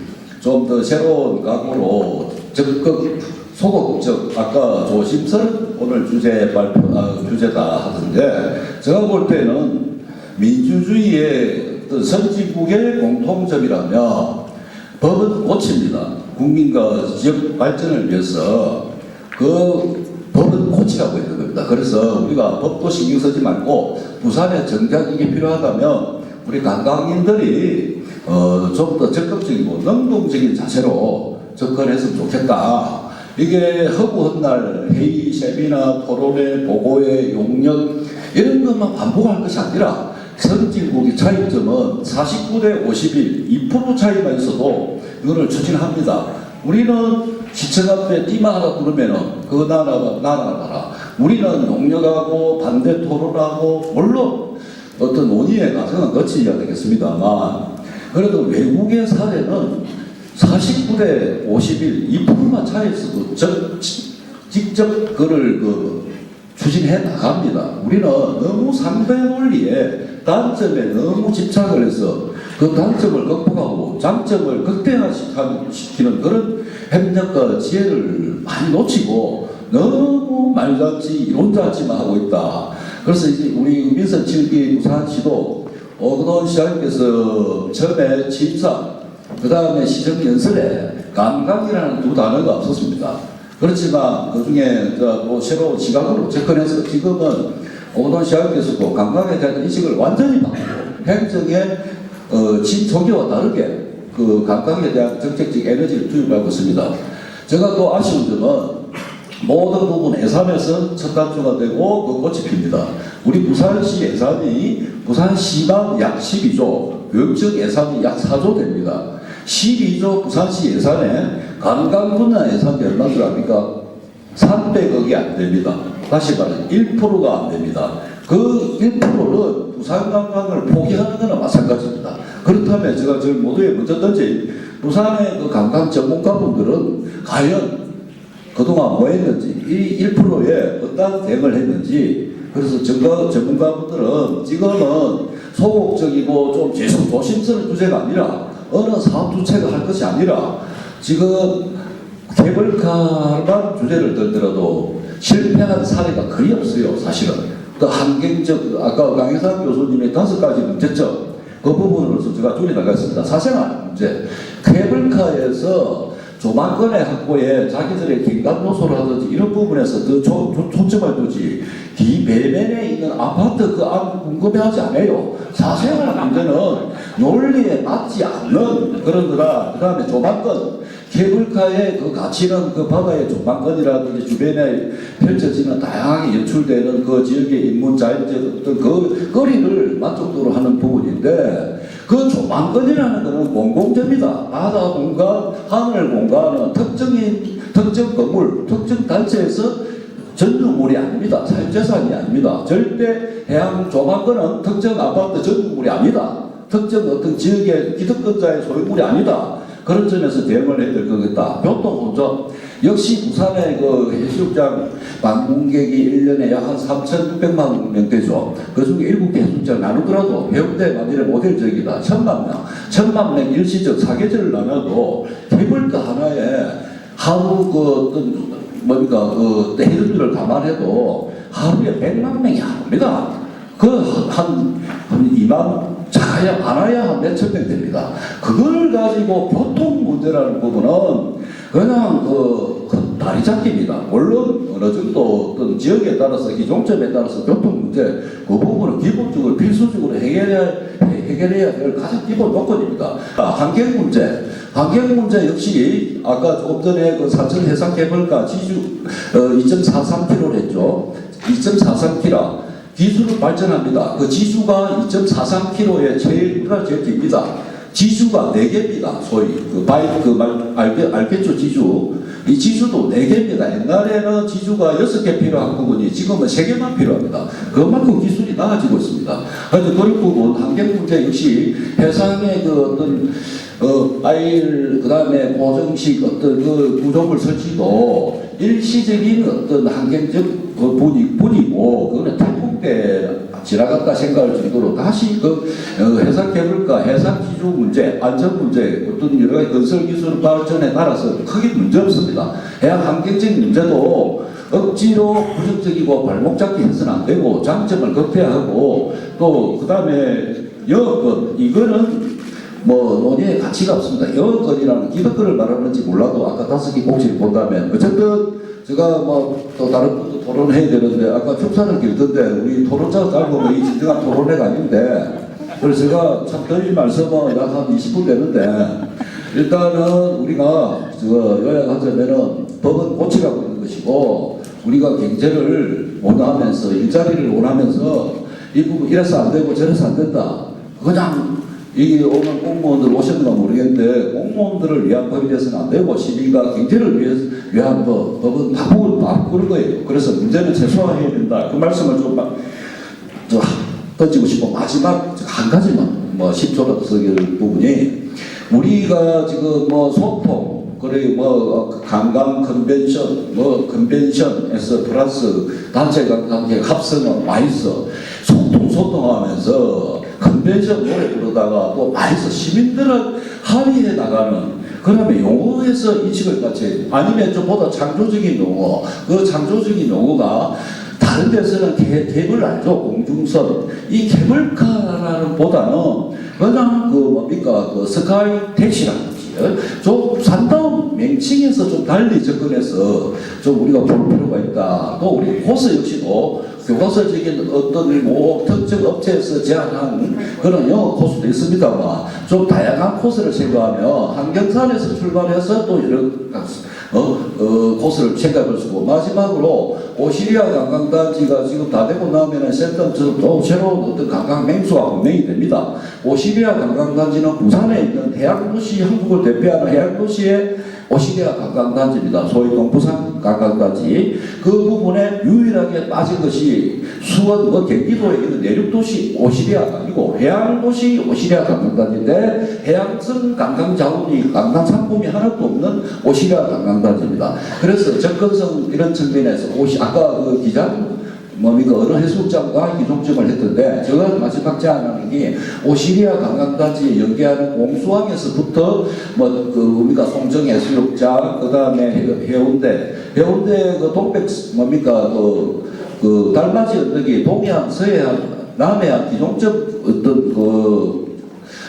좀 더 새로운 각오로 적극 소극적 아까 조심스런 오늘 주제다 하던데 제가 볼 때는 민주주의의 어떤 선진국의 공통점이라면 법은 고칩니다. 국민과 지역 발전을 위해서 그 법은 고치라고 있는 겁니다. 그래서 우리가 법도 신경 쓰지 말고 부산에 정작 이게 필요하다면 우리 관광인들이 좀 더 적극적이고 능동적인 자세로 접근했으면 좋겠다. 이게 허구헌날 회의, 세미나, 토론회, 보고회, 용역 이런 것만 반복할 것이 아니라 선진국의 차이점은 49대 51, 2% 차이가 있어도 이거를 추진합니다. 우리는 시청 앞에 띠마 하나 부르면은 그 나라가 봐라. 우리는 용역하고 반대 토론하고 물론 어떤 논의의 과정은 거치어야 되겠습니다만 그래도 외국의 사례는 49대 51, 2%만 차이있어도 직접 그를 추진해 나갑니다. 우리는 너무 상대 논리에 단점에 너무 집착을 해서 그 단점을 극복하고 장점을 극대화시키는 그런 협력과 지혜를 많이 놓치고 너무 말같이 이론잡지만 하고 있다. 그래서 이제 우리 민선 7기 부산시도 오그돈 시장님께서 처음에 취임사 그 다음에 시정연설에 관광이라는 두 단어가 없었습니다. 그렇지만 그 중에 새로운 시각으로 접근해서 지금은 오그돈 시장님께서도 관광에 대한 인식을 완전히 바꾸고 행정의 진초기와 다르게 그 관광에 대한 정책적 에너지를 투입하고 있습니다. 제가 또 아쉬운 점은 모든 부분 예산에서 첫 단추가 되고 그 꽃이 핍니다. 우리 부산시 예산이 부산시만 약 12조, 교육적 예산이 약 4조 됩니다. 12조 부산시 예산에 관광 분야 예산이 얼마 들어갑니까? 300억이 안 됩니다. 다시 말해 1%가 안 됩니다. 그 1%는 부산 관광을 포기하는 거나 마찬가지입니다. 그렇다면 제가 저희 모두에 묻었던지 부산의 그 관광 전문가분들은 과연 그동안 뭐 했는지, 이 1%에 어떤 대응을 했는지, 그래서 전문가분들은 지금은 소극적이고 좀 조심스러운 주제가 아니라 어느 사업 주체가 할 것이 아니라 지금 케이블카만 주제를 들더라도 실패한 사례가 거의 없어요, 사실은. 또 환경적, 아까 강혜상 교수님의 5가지 문제점, 그 부분으로서 제가 줄여나가겠습니다. 사생활 문제. 케이블카에서 조만간의 확보에 자기들의 긴급 요소를 하든지 이런 부분에서 더 초점을 두지, 비배면에 있는 아파트 그 안 궁금해하지 않아요. 사생활 문제는 논리에 맞지 않는 그런 거라. 그 다음에 조만간 케이블카의 그 가치는 그 바다의 조망권이라든지 주변에 펼쳐지는 다양하게 연출되는 그 지역의 인문 자연적 어떤 그 거리를 만족도로 하는 부분인데, 그 조망권이라는 것은 공공재입니다. 바다 공간, 하늘 공간은 특정 건물, 특정 단체에서 전유물이 아닙니다. 사유재산이 아닙니다. 절대 해양 조망권은 특정 아파트 전유물이 아니다. 특정 어떤 지역의 기득권자의 소유물이 아니다. 그런 점에서 대응을 해야 될 거겠다. 교통운전. 역시 부산의 그 해수욕장 방문객이 1년에 약 한 3,600만 명대죠. 그 중에 7개 해수욕장 나누더라도 해운대 만일에 모델적이다. 1,000만 명 일시적 사계절을 나눠도 케이블카 하나에 하루 그 어떤 뭡니까 그 해수를 감안해도 하루에 100만 명이 합니다. 그 한 2만 작아야 많아야 한 몇천 명 됩니다. 그걸 가지고 교통 문제라는 부분은 그냥 다리 잡기입니다. 물론 어느 정도 어떤 지역에 따라서 기종점에 따라서 교통 문제 그 부분은 기본적으로 필수적으로 해결해야 될 가장 기본 조건입니다. 환경 문제 역시 아까 조금 전에 그 사천 해상 케이블카 지주 2.43km를 했죠. 2.43km. 기술은 발전합니다. 그 지수가 2.43km의 제일 길입니다. 지수가 4개입니다. 소위 알겠죠, 지수. 이 지수도 4개입니다. 옛날에는 지수가 6개 필요한 부분이 지금은 3개만 필요합니다. 그만큼 기술이 나아지고 있습니다. 그래서 그런 부분, 환경 문제 역시 해상의 그 어떤 그 다음에 고정식 어떤 그 구조물 설치도 일시적인 어떤 환경적 그 분이고, 그거는 태풍 때 지나갔다 생각할 정도로 다시 해상 케이블카, 해상 기주 문제, 안전 문제, 어떤 여러 가지 건설 기술 발전에 따라서 크게 문제 없습니다. 해양 환경적 문제도 억지로 부정적이고 발목 잡기 해서는 안 되고, 장점을 극대화하고, 또 그 다음에 여건 이거는 논의의 가치가 없습니다. 여건이라는 기득권을 말하는지 몰라도 아까 5개 꼭지를 본다면 어쨌든 제가 또 다른 분도 토론해야 되는데 아까 축사를 길던데 우리 토론자가 짧으면 이 진정한 토론회가 아닌데, 그래서 제가 참 드릴 말씀은 약 한 20분 되는데, 일단은 우리가 요약하자면은 법은 고치라고 있는 것이고, 우리가 경제를 원하면서 일자리를 원하면서 이 부분 이래서 안 되고 저래서 안 된다. 그냥 여기 오는 공무원들 오셨는가 모르겠는데 공무원들을 위한 법이 돼서는 안 되고 시민과 경제를 위한 법은 바꾸는 거예요. 그래서 문제는 최소화해야 된다. 그 말씀을 좀 던지고 싶고, 마지막 한 가지만 10초라도 쓰길 부분이, 우리가 지금 소통, 그리고 관광 컨벤션에서 플러스 단체 합성은 많이 있어. 소통하면서 컨벤션 노래 부르다가 또 많이 있어. 시민들은 합의해 나가는, 그러면 용어에서 인식을 같이, 아니면 좀 보다 창조적인 용어, 그 창조적인 용어가 다른 데서는 갭을 알죠. 공중선. 이 케이블카라는 보다는 그냥 스카이 택시라든지 좀 산다운 명칭에서 좀 달리 접근해서 좀 우리가 볼 필요가 있다. 또 우리 코스 역시도 교과서적인 어떤 특정 업체에서 제안한 그런 영어 코스도 있습니다만, 좀 다양한 코스를 생각하며 한경산에서 출발해서 또 여러 코스를 생각할 수 있고, 마지막으로 오시리아 관광단지가 지금 다 되고 나면 센텀처럼 또 새로운 어떤 관광 맹수가 분명히 됩니다. 오시리아 관광단지는 부산에 있는 해양도시, 한국을 대표하는 해양도시의 오시리아 관광단지입니다. 소위 동부산 관광단지. 그 부분에 유일하게 빠진 것이 수원, 경기도에 있는 내륙도시 오시리아가 아니고 해양도시 오시리아 관광단지인데, 해양성 관광자원이, 관광 상품이 하나도 없는 오시리아 관광단지입니다. 됩니다. 그래서 접근성 이런 측면에서 아까 그 기자 뭡니까 어느 해수욕장과 기종점을 했던데 제가 마지막 제안하는 게 오시리아 관광단지에 연계하는 공수항에서부터 뭐 그 뭡니까 송정 해수욕장 그다음에 해운대 그 동백 뭡니까 그 달맞이 언덕이 동해안 서해안 남해안 기종점 어떤 그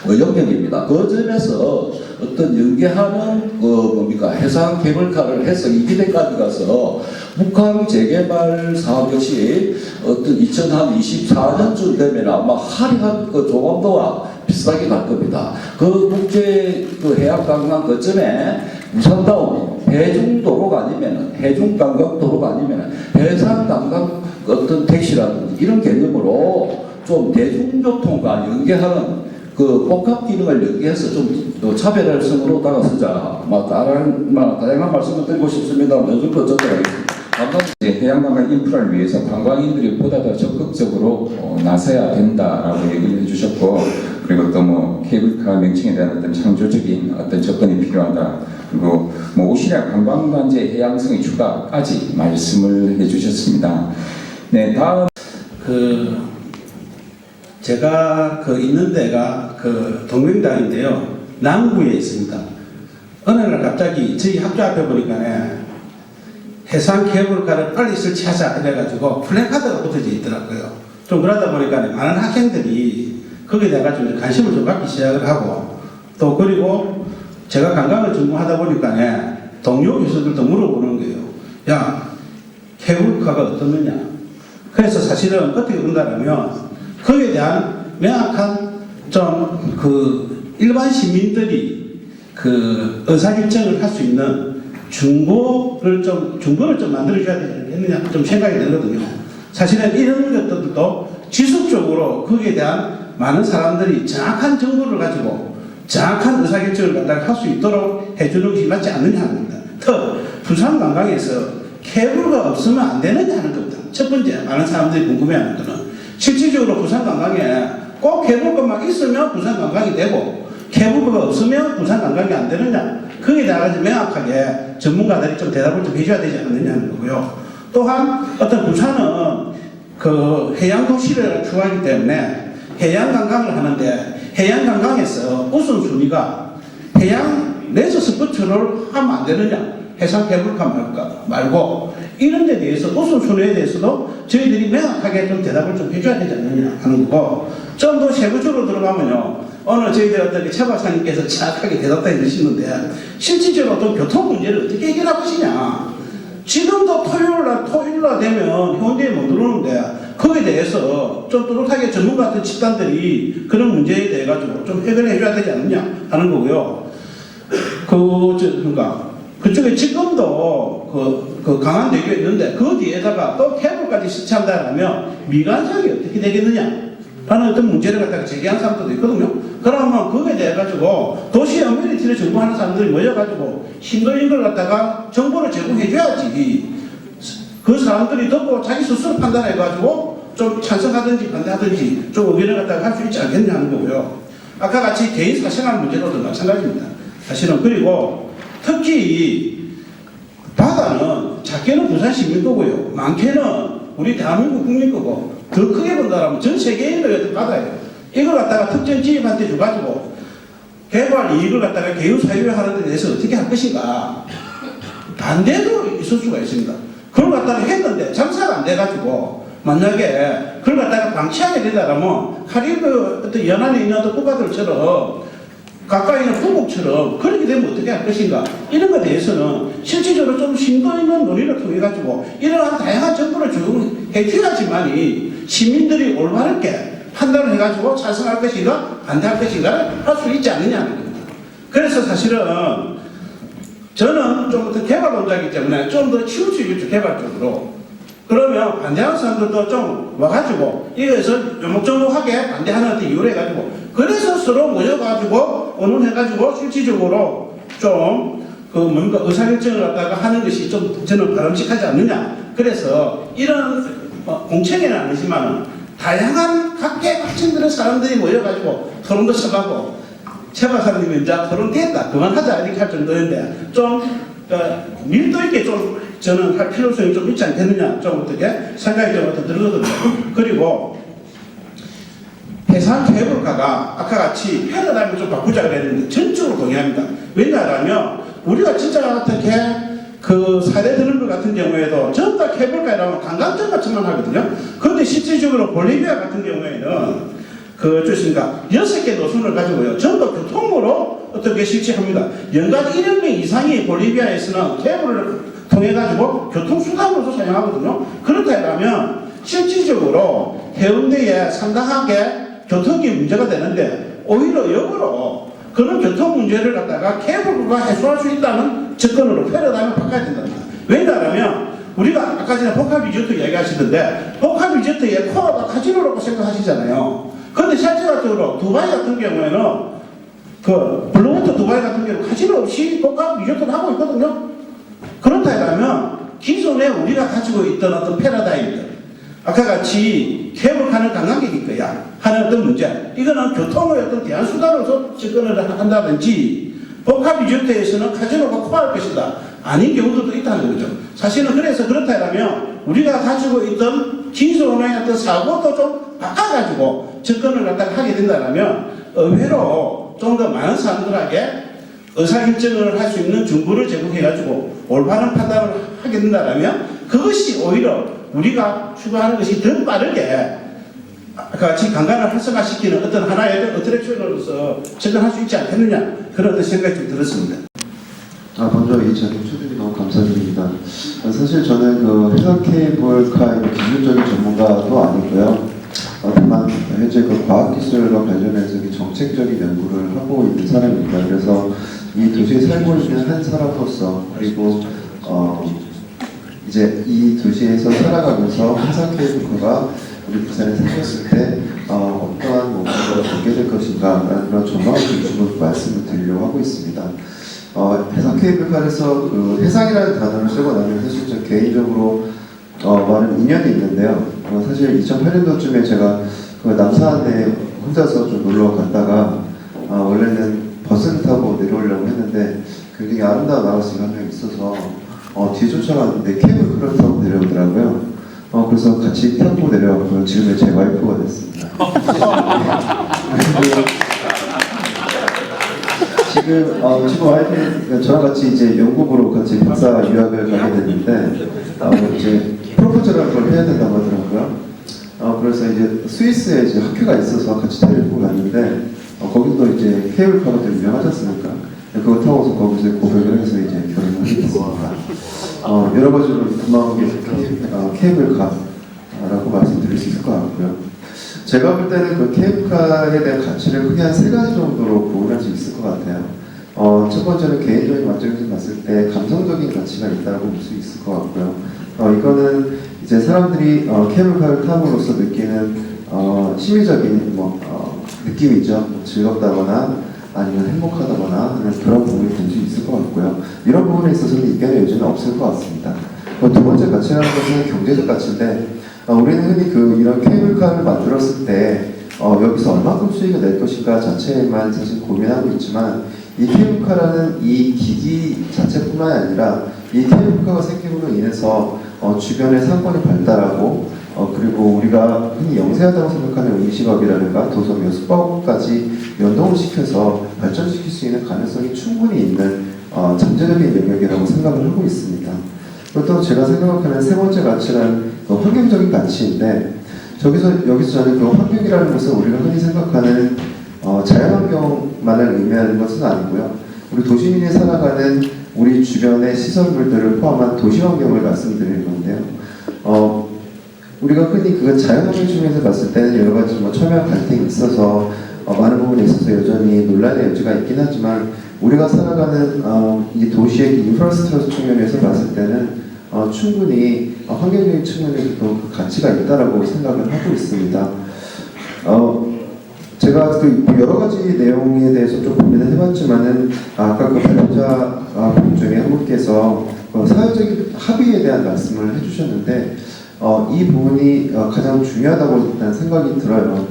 영역입니다. 그 점에서 어떤 연계하는 그 뭡니까 해상 케이블카를 해서 이기대까지 가서 북한 재개발 사업 역시 어떤 2024년쯤 되면 아마 화려한 그 조감도와 비슷하게 갈 겁니다. 그 국제 그 해양 관광 거점에 우산다운 해중도로가 아니면 해중관광도로가 아니면 해상관광 어떤 택시라든지 이런 개념으로 좀 대중교통과 연계하는 그 복합 기능을 연계해서 좀 차별화성으로 다가서자. 다양한 말씀을 드리고 싶습니다. 요즘 더 하겠습니다. 해양관광 인프라를 위해서 관광인들이 보다 더 적극적으로 나서야 된다라고 얘기를 해주셨고, 그리고 또 뭐 케이블카 명칭에 대한 어떤 창조적인 어떤 접근이 필요하다. 그리고 뭐 오시리아 관광단지의 해양성의 추가까지 말씀을 해주셨습니다. 네, 다음 제가 있는 데가 동명당인데요. 남구에 있습니다. 어느 날 갑자기 저희 학교 앞에 보니까 해상 케이블카를 빨리 설치하자 이래가지고 플래카드가 붙어져 있더라고요. 좀 그러다 보니까 많은 학생들이 거기에 대해 좀 관심을 좀 갖기 시작을 하고, 또 그리고 제가 관광을 전공하다 보니까 동료 교수들도 물어보는 거예요. 야, 케이블카가 어떻느냐? 그래서 사실은 어떻게 본다면 거기에 대한 명확한 일반 시민들이 의사결정을 할 수 있는 중보를 좀 만들어줘야 되지 않겠느냐 좀 생각이 들거든요. 사실은 이런 것들도 지속적으로 거기에 대한 많은 사람들이 정확한 정보를 가지고 정확한 의사결정을 할 수 있도록 해주는 것이 맞지 않느냐 합니다. 부산 관광에서 케이블카가 없으면 안 되느냐 하는 겁니다. 첫 번째 많은 사람들이 궁금해하는 것은 실질적으로 부산 관광에 꼭 케이블카만 있으면 부산 관광이 되고 케이블카가 없으면 부산 관광이 안 되느냐, 거기에 대해서 명확하게 전문가들이 좀 대답을 좀 해줘야 되지 않느냐는 거고요. 또한 어떤 부산은 해양 도시를 추구하기 때문에 해양 관광을 하는데 해양 관광에서 우선순위가 해양 레저 스포츠를 하면 안 되느냐, 해상 케이블카 말고 이런 데 대해서 우선순위에 대해서도 저희들이 명확하게 좀 대답을 좀 해줘야 되지 않느냐 하는 거고, 좀 더 세부적으로 들어가면요, 오늘 저희들 어떤 최 박사님께서 정확하게 대답도 해주시는데 실질적으로 또 교통 문제를 어떻게 해결할 것이냐. 지금도 토요일날 되면 해운대에 못 들어오는데 거기에 대해서 좀 뚜렷하게 전문가 같은 집단들이 그런 문제에 대해 가지고 좀 해결해 줘야 되지 않느냐 하는 거고요. 그쪽에 지금도 강한대교에 있는데 그 뒤에다가 또 케이블까지 설치한다면 미관상이 어떻게 되겠느냐 라는 어떤 문제를 갖다가 제기한 사람들도 있거든요. 그러면 거기에 대해 가지고 도시 어메니티를 전공하는 사람들이 모여가지고 힘들인 걸 갖다가 정보를 제공해 줘야지 그 사람들이 듣고 자기 스스로 판단해 가지고 좀 찬성하든지 반대하든지 좀 의견을 갖다가 할 수 있지 않겠냐는 거고요. 아까 같이 개인 사생활 문제로도 마찬가지입니다. 사실은. 그리고 특히 바다는 작게는 부산 시민 거고요, 많게는 우리 대한민국 국민 거고, 더 크게 본다면 전 세계인의 바다예요. 이걸 갖다가 특정 지역한테 줘가지고 개발 이익을 갖다가 개유 사유하는 데 대해서 어떻게 할 것인가 반대도 있을 수가 있습니다. 그걸 갖다가 했는데 장사가 안 돼가지고 만약에 그걸 갖다가 방치하게 된다면 카리브 어떤 연안에 있는 어떤 국가들처럼 가까이 있는 북극처럼 그렇게 되면 어떻게 할 것인가, 이런 것에 대해서는 실질적으로 좀 심도 있는 논의를 통해 가지고 이러한 다양한 정보를 제공해 줘야지만이 시민들이 올바르게 판단을 해가지고 찬성할 것인가 반대할 것인가를 할 수 있지 않느냐는 겁니다. 그래서 사실은 저는 좀 더 개발론자이기 때문에 좀 더 치우쳐 있죠, 개발적으로. 그러면 반대하는 사람들도 좀 와가지고 이것을 요목조목하게 반대하는 어떤 이유를 해가지고 그래서 서로 모여가지고 의논해가지고 실질적으로 좀 의사결정을 갖다가 하는 것이 좀 저는 바람직하지 않느냐. 그래서 이런 공청회는 아니지만 다양한 각계 학생들의 사람들이 모여가지고 토론도 쳐가고 최 박사님이 이제 토론 됐다 그만하자 이렇게 할 정도인데 좀 밀도 있게 좀 저는 할 필요성이 좀 있지 않겠느냐 좀 어떻게 생각이 좀 어떻게 들거든요. 그리고 해상 케이블카가 아까 같이 패러다임을 좀 바꾸자 그랬는데 전적으로 동의합니다. 왜냐하면 우리가 진짜 어떻게 그 사례 드는 것 같은 경우에도 전부 다 케이블카라면 관광점 같지만 하거든요. 그런데 실질적으로 볼리비아 같은 경우에는 그 어쩌신가 6개 노선을 가지고요. 전부 교통으로 어떻게 실시합니다. 연간 1억 명 이상이 볼리비아에서는 케이블을 통해 가지고 교통수단으로서 사용하거든요. 그렇다면 실질적으로 해운대에 상당하게 교통이 문제가 되는데 오히려 역으로 그런 교통 문제를 갖다가 케이블카가 해소할 수 있다는 접근으로 패러다임을 바꿔야 된답니다. 왜냐하면 우리가 아까 전에 복합 리조트 이야기하시던데 복합 리조트의 코어가 카지노라고 생각하시잖아요. 그런데 실질적으로 두바이 같은 경우에는 그 블루워터 두바이 같은 경우 카지노 없이 복합 리조트를 하고 있거든요. 그렇다면 기존에 우리가 가지고 있던 어떤 패러다임들 아까 같이 케이블카는 관광객일 거야 하는 어떤 문제 이거는 교통의 어떤 대안수단으로서 접근을 한다든지 복합 리조트에서는 카지노가 코어할 것이다 아닌 경우도 있다는 거죠. 사실은 그래서 그렇다면 우리가 가지고 있던 기존의 어떤 사고도 좀 바꿔가지고 접근을 갖다가 하게 된다면 의외로 좀 더 많은 사람들에게 의사결정을 할 수 있는 정보를 제공해가지고 올바른 판단을 하게 된다면 그것이 오히려 우리가 추구하는 것이 더 빠르게 같이 관광을 활성화시키는 어떤 하나의 어트랙션으로서 접근할 수 있지 않겠느냐 그런 생각이 좀 들었습니다. 먼저 이 자리 초대해 너무 감사드립니다. 사실 저는 그 해상 케이블카의 기술적인 전문가도 아니고요. 다만 현재 그 과학기술과 관련해서 정책적인 연구를 하고 있는 사람입니다. 그래서 이 도시에 살고 있는 한 사람으로서 그리고 이제 이 도시에서 살아가면서 해상 케이블카가 우리 부산에 생겼을 때 어떠한 모습으로 보게 될 것인가 라는 그런 전망을 중심으로 말씀을 드리려고 하고 있습니다. 해상 케이블카에서 그 해상이라는 단어를 쓰고 나면 사실 저 개인적으로 많은 인연이 있는데요. 사실 2008년도쯤에 제가 그 남산에 혼자서 좀 놀러 갔다가 원래는 버스를 타고 내려오려고 했는데 굉장히 아름다운 아가씨가 한 명 있어서 뒤에 쫓아갔는데 케이블카를 타고 내려오더라고요. 그래서 같이 타고 내려왔고요. 지금의 제 와이프가 됐습니다. 지금 와이프 저랑 같이 이제 영국으로 같이 박사 유학을 가게 됐는데 이제 프로포즈라는 걸 해야 된다고 하더라고요. 그래서 이제 스위스에 이제 학교가 있어서 같이 데리고 갔는데 거기도 이제 케이블카가 되게 유명하지 않습니까? 그거 타고서 거기서 고백을 해서 이제 결혼을 하게 됐습니다. 여러 가지로 고마운 게 케이블카라고 말씀드릴 수 있을 것 같고요. 제가 볼 때는 그 케이블카에 대한 가치를 크게 한 3가지 정도로 구분할 수 있을 것 같아요. 첫 번째는 개인적인 관점에서 봤을 때 감성적인 가치가 있다고 볼 수 있을 것 같고요. 이거는 이제 사람들이 케이블카를 탐으로써 느끼는 심리적인 느낌이죠. 즐겁다거나 아니면 행복하다거나 하는 그런 부분이 될 수 있을 것 같고요. 이런 부분에 있어서는 이견의 여지는 없을 것 같습니다. 두 번째 가치라는 것은 경제적 가치인데 우리는 흔히 이런 케이블카를 만들었을 때 여기서 얼마큼 수익을 낼 것인가 자체에만 사실 고민하고 있지만 이 케이블카라는 이 기기 자체뿐만 아니라 이 케이블카가 생김으로 인해서 주변의 상권이 발달하고 그리고 우리가 흔히 영세하다고 생각하는 음식업이라든가 도서며 숙박업까지 연동을 시켜서 발전시킬 수 있는 가능성이 충분히 있는 잠재적인 영역이라고 생각을 하고 있습니다. 또 제가 생각하는 세 번째 가치는 환경적인 가치인데 여기서 저는 그 환경이라는 것은 우리가 흔히 생각하는 자연환경만을 의미하는 것은 아니고요. 우리 도시민이 살아가는 우리 주변의 시설물들을 포함한 도시환경을 말씀드리는 건데요. 우리가 흔히 그 자연환경 측면에서 봤을 때는 여러 가지 첨예한 갈등이 있어서 많은 부분에 있어서 여전히 논란의 여지가 있긴 하지만 우리가 살아가는 이 도시의 인프라스트럭처 측면에서 봤을 때는 충분히 환경적인 측면에서도 그 가치가 있다라고 생각을 하고 있습니다. 제가 여러 가지 내용에 대해서 좀 고민을 해봤지만은 아까 그 발표자 분 중에 한 분께서 사회적인 합의에 대한 말씀을 해주셨는데 이 부분이 가장 중요하다고 일단 생각이 들어요.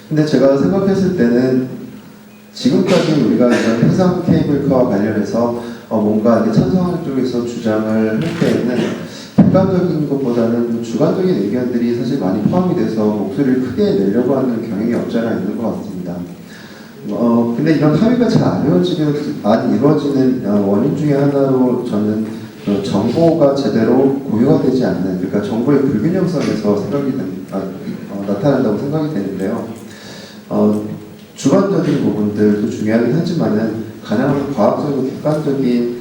근데 제가 생각했을 때는 지금까지 우리가 이런 해상 케이블카와 관련해서 뭔가 이렇게 찬성하는 쪽에서 주장을 할 때에는 객관적인 것보다는 주관적인 의견들이 사실 많이 포함이 돼서 목소리를 크게 내려고 하는 경향이 없지 않아 있는 것 같습니다. 근데 이런 합의가 잘 안 이루어지는 원인 중에 하나로 저는 정보가 제대로 공유가 되지 않는, 그러니까 정보의 불균형성에서 나타난다고 생각이 되는데요. 주관적인 부분들도 중요하긴 하지만은 가능한 과학적이고 객관적인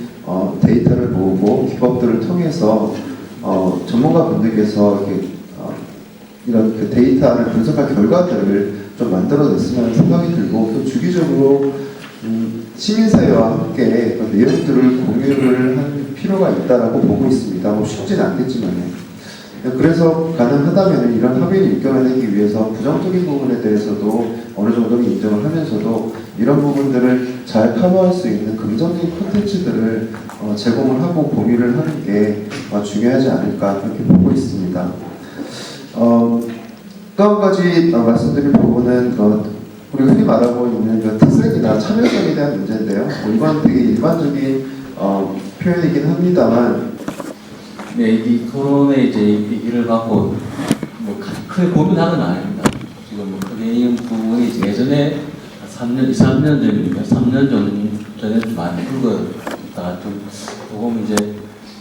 데이터를 모으고 기법들을 통해서 전문가 분들께서 이렇게 이런 그 데이터를 분석한 결과들을 좀 만들어냈으면 생각이 들고, 또 주기적으로 시민사회와 함께 그 내용들을 공유를 할 필요가 있다라고 보고 있습니다. 뭐 쉽지는 않겠지만요. 그래서 가능하다면 이런 합의를 이끌어내기 위해서 부정적인 부분에 대해서도 어느 정도는 인정을 하면서도 이런 부분들을 잘 커버할 수 있는 긍정적인 콘텐츠들을 제공을 하고 공유를 하는 게 중요하지 않을까 그렇게 보고 있습니다. 또 한 가지 말씀드릴 부분은 우리가 흔히 말하고 있는 그 특색이나 참여성에 대한 문제인데요. 이건 되게 일반적인 표현이긴 합니다만, 네, 이 토론에 이제 얘기를 갖고 뭐 크게 고민하는 건 아닙니다. 지금 뭐 크게 이 부분이 예전에 3년, 2, 3년 전이니까 3년 전에 좀 많이 불거다가 좀 조금 이제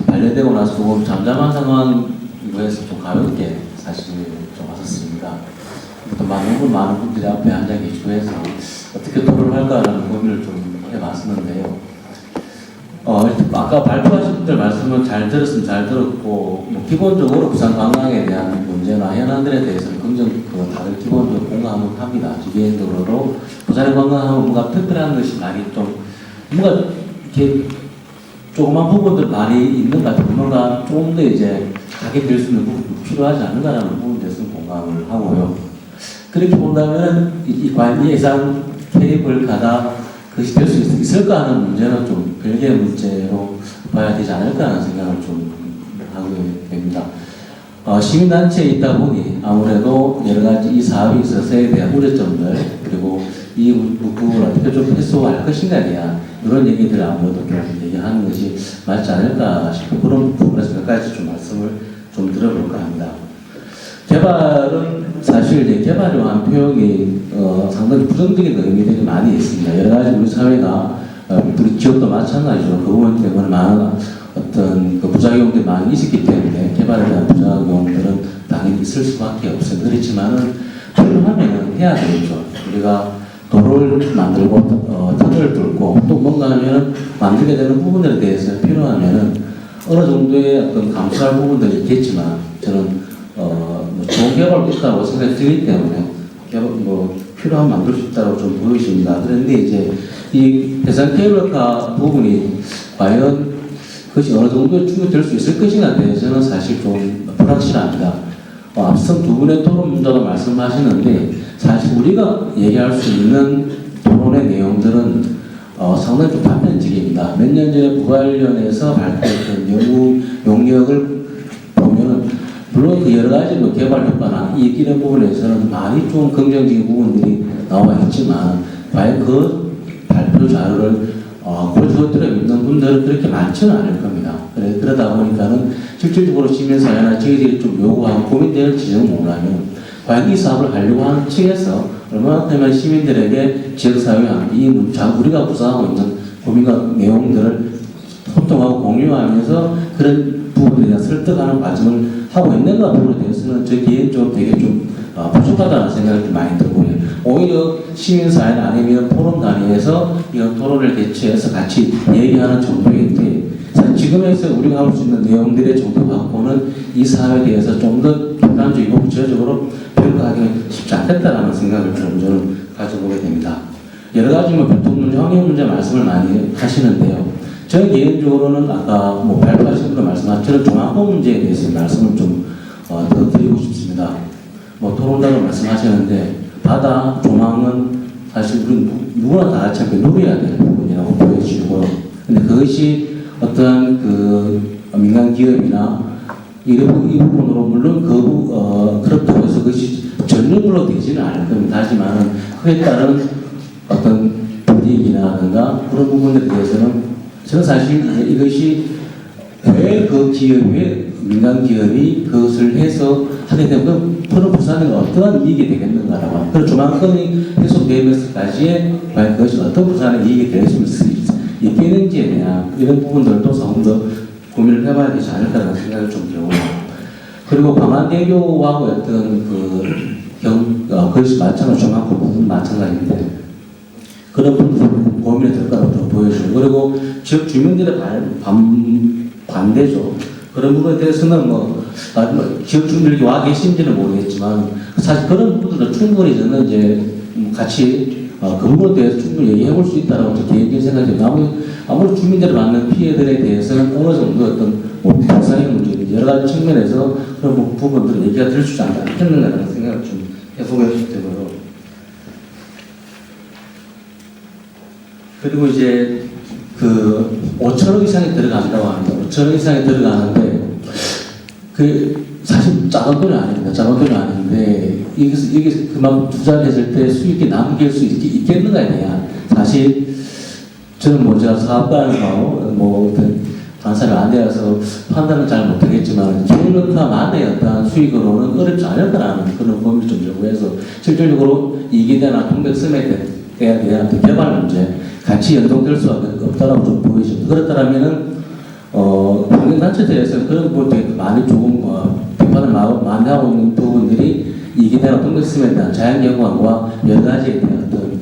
반려되고 나서 조금 잠잠한 상황으로 해서 좀 가볍게 사실 좀 왔었습니다. 또 많은 분들이 앞에 앉아 계시고 해서 어떻게 토론할까라는 고민을 좀 해봤었는데요. 아까 발표하신 분들 말씀을 잘 들었으면 잘 들었고, 뭐 기본적으로 부산 관광에 대한 문제나 현안들에 대해서는 다들 기본적으로 공감을 합니다. 개인적으로 부산의 관광하면 뭔가 특별한 것이 많이 좀 뭔가 이렇게 조그만 부분들 많이 있는 것 같아요. 뭔가 조금 더 이제 각인될 수 있는 부분도 필요하지 않는가라는 부분에 대해서는 공감을 하고요. 그렇게 본다면 이 예산 케이블카가 그것이 될 수 있을까 하는 문제는 좀 별개의 문제로 봐야 되지 않을까 하는 생각을 좀 하게 됩니다. 시민단체에 있다 보니 아무래도 여러 가지 이 사업에 있어서에 대한 우려점들, 그리고 이 부분을 어떻게 좀 해소할 것인가에 대한 이런 얘기들을 아무래도 좀 얘기하는 것이 맞지 않을까 싶고, 그런 부분에서 몇 가지 좀 말씀을 좀 들어볼까 합니다. 개발은 사실 이제 개발이라는 표현이 상당히 부정적인 의미들이 많이 있습니다. 여러 가지 우리 사회가 우리 기업도 마찬가지로 그 부분 때문에 많은 어떤 그 부작용들이 많이 있었기 때문에 개발에 대한 부작용들은 당연히 있을 수밖에 없어요. 그렇지만은 필요하면은 해야 되겠죠. 우리가 도로를 만들고 터널을 뚫고 또 뭔가 하면 만들게 되는 부분들에 대해서 필요하면은 어느 정도의 어떤 감수할 부분들이 있겠지만, 저는 좋은 개발도 있다고 생각이 들기 때문에 필요하면 만들 수 있다고 좀 보여집니다. 그런데 이제 이 해상 케이블카 부분이 과연 그것이 어느 정도 충족될 수 있을 것인가에 대해서는 사실 좀 불확실합니다. 앞선 두 분의 토론자도 말씀하시는데, 사실 우리가 얘기할 수 있는 토론의 내용들은 상당히 좀 단편적입니다. 몇 년 전에 부관련해서 발표했던 용역을 보면은 물론 그 여러 가지 개발 효과나 이익 이런 부분에서는 많이 좀 긍정적인 부분들이 나와 있지만, 과연 그 발표 자료를 골고루 믿는 분들은 그렇게 많지는 않을 겁니다. 그러다 보니까는 실질적으로 시민사회나 저희들이 좀 요구하고 고민되는 지점을 모르면, 과연 이 사업을 하려고 하는 측에서 얼마만큼은 시민들에게 지역사회와 우리가 구상하고 있는 고민과 내용들을 소통하고 공유하면서 그런 부분에 대한 설득하는 과정을 하고 있는가 부분에 대해서는 저 개인적으로 되게 좀 부족하다는 생각이 많이 들고요. 오히려 시민사회나 아니면 토론 단위에서 이런 토론을 개최해서 같이 얘기하는 정도인데, 지금에서 우리가 할 수 있는 내용들의 정도 갖고는 이 사회에 대해서 좀 더 객관적이고 구체적으로 평가하기는 쉽지 않겠다라는 생각을 좀 저는 가져보게 됩니다. 여러 가지 교통 문제, 환경 문제 말씀을 많이 하시는데요. 저는 개인적으로는 아까 발표하신 분들 말씀하신 저는 종합법 문제에 대해서 말씀을 좀 더 드리고 싶습니다. 토론자도 말씀하셨는데, 바다 조망은 사실 우리 누구나 다 같이 함께 누려야 될 부분이라고 보여지고요. 근데 그것이 어떤 그 민간 기업이나 이 부분으로 물론 그렇다고 해서 그것이 전용으로 되지는 않을 겁니다. 하지만 그에 따른 어떤 있는가 그런 부분에 대해서는 저는 사실 이것이 왜 그 기업이 민간 기업이 그것을 해서 하게 되면 그런 부산에 어떠한 이익이 되겠는가라고 그런 조망권이 해소되면서까지의 과연 그것이 어떤 부산에 이익이 될 수 있겠는지에 대한 이런 부분들도 조금 더 고민을 해봐야 되지 않을까라는 생각을 좀 들고요. 그리고 광안대교하고 어떤 그것이 마찬가지로 조망권 부분 마찬가지인데 그런 부분 고민이 될 거라고 좀 보여주고 그리고 지역 주민들의 반대죠. 그런 부분에 대해서는 지역 주민들이 와 계신지는 모르겠지만 사실 그런 부분들도 충분히 저는 이제 같이 그 부분에 대해서 충분히 얘기해 볼 수 있다라고 저 개인적인 생각이 듭니다. 아무리 주민들이 받는 피해들에 대해서는 어느 정도 어떤 발상의 문제, 여러 가지 측면에서 그런 부분들을 얘기가 될 수 있지 않겠는가라는 생각을 좀 해보게 되고요. 그리고 이제 5천억 이상이 들어간다고 합니다. 5천억 이상이 들어가는데 사실 작은 돈이 아닙니다. 작은 돈이 아닌데 이게 그만큼 투자를 했을 때 수익이 남길 수 있겠는가에 대한 사실 저는 제가 사업가라서 어떤 단사를 안 되어서 판단은 잘 못하겠지만 케이블카만의 어떤 수익으로는 어렵지 않을 거라는 그런 고민을 좀 들고 해서 실질적으로 이익에 대한 동백섬에 대한 개발 문제 같이 연동될 수밖에 없다라고 좀 보이십니다. 그렇다면은 환경단체들에서 그런 부분에 많이 조금 비판을 많이 하고 있는 부분들이 이익에 대한 동백섬에 대한 자연경관과 여러 가지에 대한 어떤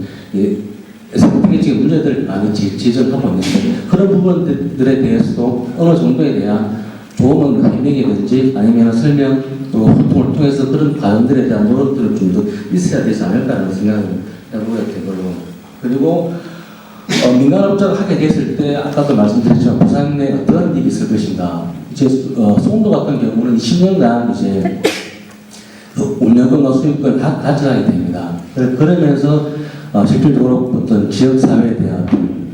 생태계적인 문제들을 많이 지적하고 있는데 그런 부분들에 대해서도 어느 정도에 대한 조금은 해명이든지 아니면 설명 또 소통을 통해서 그런 과정들에 대한 노력들을 좀 더 있어야 되지 않을까라는 생각을 해보게 되고요. 그리고 민간업자가 하게 됐을 때 아까도 말씀드렸지만 부산에 어떤 일이 있을 것인가. 이제 송도 같은 경우는 10년간 이제 운영권과 수익권을 다 가져가게 됩니다. 그러면서 실질적으로 어떤 지역사회에 대한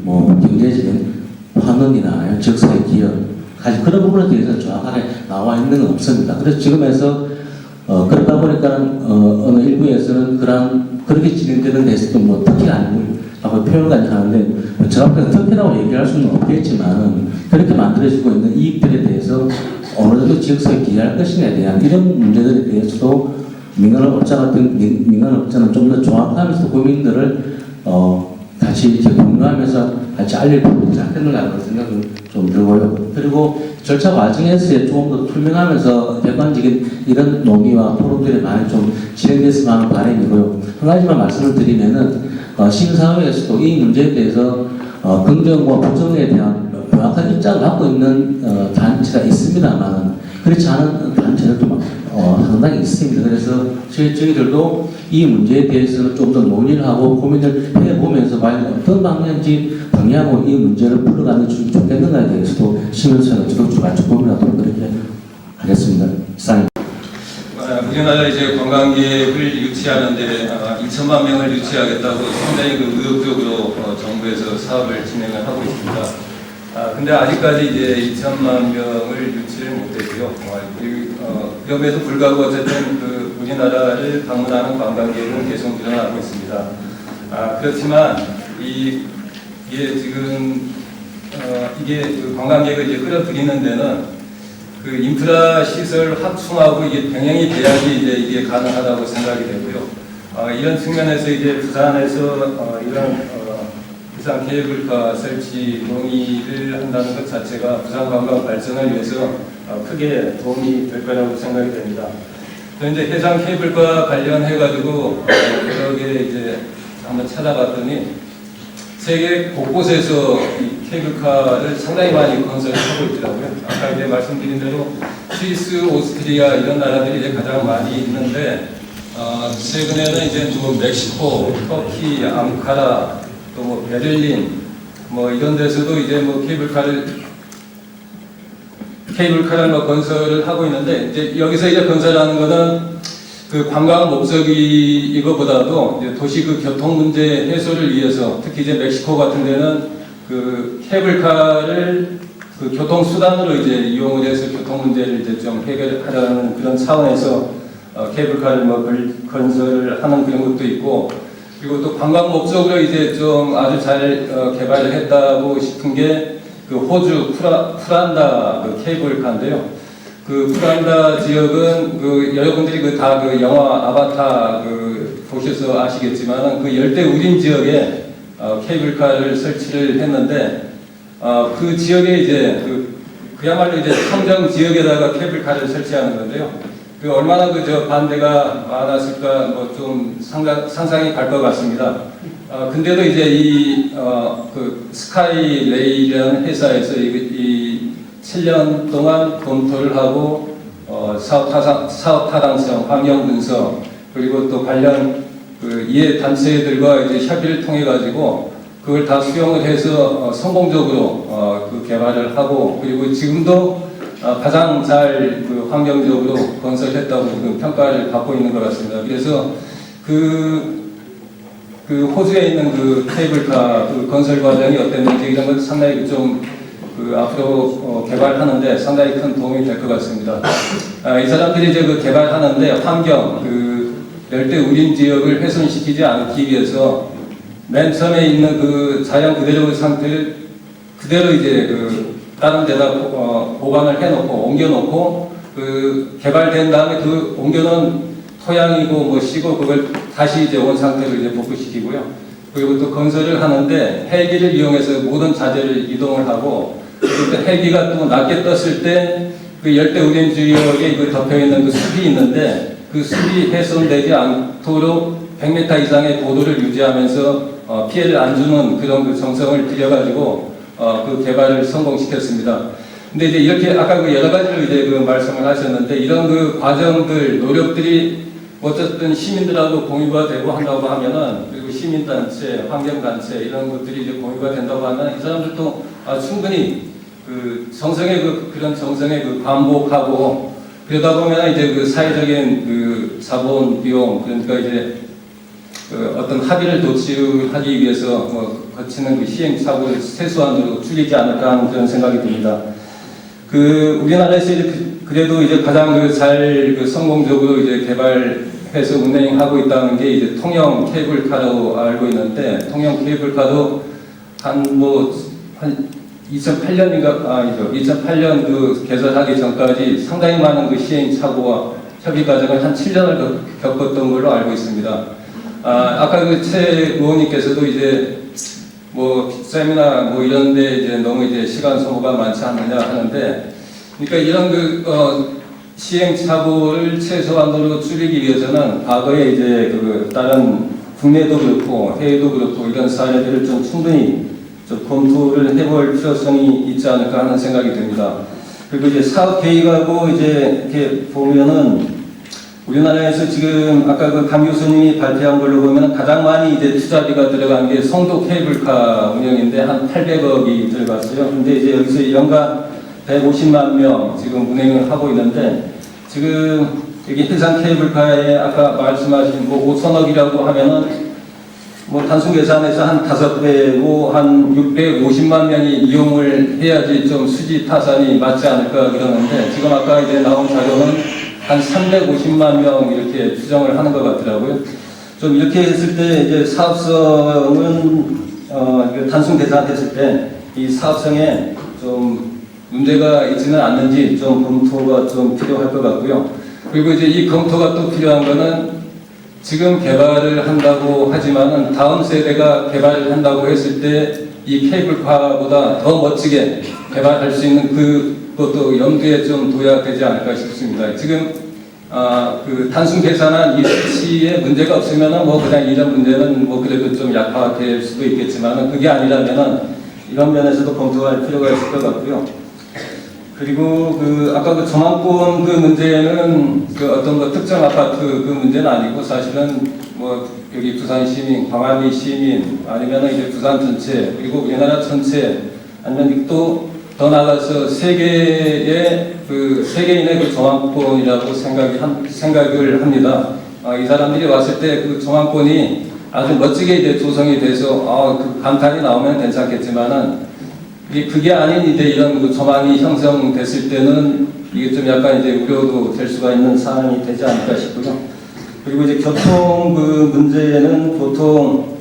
경제적인 환원이나 지역사회 기여 그런 부분에 대해서 정확하게 나와 있는 건 없습니다. 그래서 지금에서 그러다 보니까 어느 일부에서는 그렇게 진행되는 데서도 특혜가 아니라고 표현까지 하는데 정확하게 특혜라고 얘기할 수는 없겠지만 그렇게 만들어지고 있는 이익들에 대해서 어느 정도 지역사회 기여할 것이냐에 대한 이런 문제들에 대해서도 민간업자는 좀 더 정확하면서 고민들을 같이 이렇게 공유하면서 같이 알릴 부분이 있지 않겠는가 생각을 좀 들고요. 그리고 절차 과정에서 조금 더 투명하면서 객관적인 이런 논의와 토론들이 많이 좀 진행됐으면 하는 바람이고요. 한 가지만 말씀을 드리면은 시민사회에서도 이 문제에 대해서 긍정과 부정에 대한 명확한 입장을 갖고 있는 단체가 있습니다만 그렇지 않은 단체들도 상당히 있습니다. 그래서 저희들도 이 문제에 대해서는 좀 더 논의를 하고 고민을 해보면서 과연 어떤 방향으로 이 문제를 풀어가는 게 좋겠는가에 대해서도 시민사회가 적극적으로 같이 고민하도록 그렇게 하겠습니다. 이상입니다. 우리나라 이제 관광객을 유치하는데 2천만 명을 유치하겠다고 상당히 의욕적으로 정부에서 사업을 진행을 하고 있습니다. 근데 아직까지 이제 2천만 명을 유치를 못했고요. 그럼에도 불구하고 어쨌든 우리나라를 방문하는 관광객은 계속 늘어나고 있습니다. 그렇지만 이게 지금 이게 관광객을 이제 끌어들이는 데는 인프라 시설 확충하고 이게 병행이 돼야지 이게 가능하다고 생각이 되고요. 이런 측면에서 이제 부산에서 이런 부산 케이블카 설치 논의를 한다는 것 자체가 부산 관광 발전을 위해서 크게 도움이 될 거라고 생각이 됩니다. 그런데 해상 케이블카 관련해가지고 여러 개 이제 한번 찾아봤더니 세계 곳곳에서 이 케이블카를 상당히 많이 건설하고 있더라고요. 아까 이제 말씀드린 대로 스위스, 오스트리아 이런 나라들이 이제 가장 많이 있는데 최근에는 이제 멕시코, 터키, 앙카라, 또 베를린 이런 데서도 이제 케이블카를 건설을 하고 있는데 이제 여기서 이제 건설하는 거는 관광 목적이 이거보다도 이제 도시 교통 문제 해소를 위해서 특히 이제 멕시코 같은 데는 케이블카를 교통 수단으로 이제 이용을 해서 교통 문제를 이제 좀 해결하려는 그런 차원에서 케이블카를 건설을 하는 그런 것도 있고 그리고 또 관광 목적으로 이제 좀 아주 잘 개발을 했다고 싶은 게 그 호주 프란다 그 케이블카인데요. 그 프란다 지역은 그 여러분들이 그 다 그 영화 아바타 그 보셔서 아시겠지만 그 열대 우림 지역에 케이블카를 설치를 했는데 그 지역에 이제 그야말로 이제 청정 지역에다가 케이블카를 설치하는 건데요. 그 얼마나 그저 반대가 많았을까 뭐 좀 상상이 갈 것 같습니다. 근데도 이제 그 스카이레일이라는 회사에서 이 7년 동안 검토를 하고 사업 타당성, 환경 분석 그리고 또 관련 그 이해 단체들과 이제 협의를 통해 가지고 그걸 다 수용을 해서 성공적으로 그 개발을 하고 그리고 지금도 가장 잘 그 환경적으로 건설했다고 지금 평가를 받고 있는 것 같습니다. 그래서 그 호주에 있는 그 케이블카 그 건설 과정이 어땠는지 이런 것 상당히 좀 그 앞으로 개발하는데 상당히 큰 도움이 될 것 같습니다. 이 사람들이 이제 그 개발하는데 환경 그 열대 우림 지역을 훼손시키지 않기 위해서 맨 처음에 있는 그 자연 그대로의 상태를 그대로 이제 그 다른 데다 보관을 해놓고 옮겨놓고 그 개발된 다음에 그 옮겨놓은 토양이고 뭐 씨고 그걸 다시 이제 원 상태로 이제 복구시키고요. 그리고 또 건설을 하는데 헬기를 이용해서 모든 자재를 이동을 하고 그리고 또 헬기가 또 낮게 떴을 때 그 열대 우림 지역에 그 덮여 있는 그 숲이 있는데 그 숲이 훼손되지 않도록 100m 이상의 고도를 유지하면서 피해를 안 주는 그런 그 정성을 들여가지고 그 개발을 성공시켰습니다. 근데 이제 이렇게 아까 그 여러 가지로 이제 그 말씀을 하셨는데 이런 그 과정들 노력들이 어쨌든 시민들하고 공유가 되고 한다고 하면은 그리고 시민단체, 환경단체 이런 것들이 이제 공유가 된다고 하면 이 사람들도 충분히 그 정성의 그런 정성의 그 반복하고 그러다 보면 이제 그 사회적인 그 자본 비용 그러니까 이제 그 어떤 합의를 도출하기 위해서 뭐 거치는 그 시행착오를 최소한으로 줄이지 않을까 하는 그런 생각이 듭니다. 그 우리나라에서 이제 그래도 이제 가장 그 잘 그 성공적으로 이제 개발해서 운행하고 있다는 게 이제 통영 케이블카로 알고 있는데 통영 케이블카도 한 2008년인가 아니죠 2008년 그 개설하기 전까지 상당히 많은 그 시행착오와 협의 과정을 한 7년을 겪었던 걸로 알고 있습니다. 아까 그 최 의원님께서도 이제 뭐 세미나 뭐 이런데 이제 너무 이제 시간 소모가 많지 않느냐 하는데, 그러니까 이런 그 시행착오를 최소한으로 줄이기 위해서는 과거에 이제 그 다른 국내도 그렇고 해외도 그렇고 이런 사례들을 좀 충분히 좀 검토를 해볼 필요성이 있지 않을까 하는 생각이 듭니다. 그리고 이제 사업 계획하고 이제 이렇게 보면은 우리나라에서 지금 아까 그 강 교수님이 발표한 걸로 보면 가장 많이 이제 투자비가 들어간 게 송도 케이블카 운영인데 한 800억이 들어갔어요. 근데 이제 여기서 연간 150만 명 지금 운행을 하고 있는데 지금 여기 해상 케이블카에 아까 말씀하신 뭐 5천억이라고 하면은 뭐 단순 계산해서 한 5배고 한 650만 명이 이용을 해야지 좀 수지 타산이 맞지 않을까 그러는데 지금 아까 이제 나온 자료는 한 350만 명 이렇게 추정을 하는 것 같더라고요. 좀 이렇게 했을 때 이제 사업성은 단순 계산했을 때 이 사업성에 좀 문제가 있지는 않는지 좀 검토가 좀 필요할 것 같고요. 그리고 이제 이 검토가 또 필요한 거는 지금 개발을 한다고 하지만은 다음 세대가 개발을 한다고 했을 때 이 케이블카보다 더 멋지게 개발할 수 있는 그것도 염두에 좀 둬야 되지 않을까 싶습니다. 지금 그 단순 계산한 이 수치에 문제가 없으면은 뭐 그냥 이런 문제는 뭐 그래도 좀 약화될 수도 있겠지만은 그게 아니라면은 이런 면에서도 검토할 필요가 있을 것 같고요. 그리고 그 아까 그 저망권 그 문제는 그 어떤 뭐 특정 아파트 그 문제는 아니고 사실은 뭐 여기 부산 시민, 광안리 시민 아니면은 이제 부산 전체 그리고 우리나라 전체 아니면 또 더 나아가서 세계의 그 세계인의 그 저항권이라고 생각을 합니다. 이 사람들이 왔을 때 그 저항권이 아주 멋지게 이제 조성이 돼서 그 감탄이 나오면 괜찮겠지만은 그게 아닌 이제 이런 그 저항이 형성됐을 때는 이게 좀 약간 이제 우려도 될 수가 있는 상황이 되지 않을까 싶고요. 그리고 이제 교통 그 문제는 보통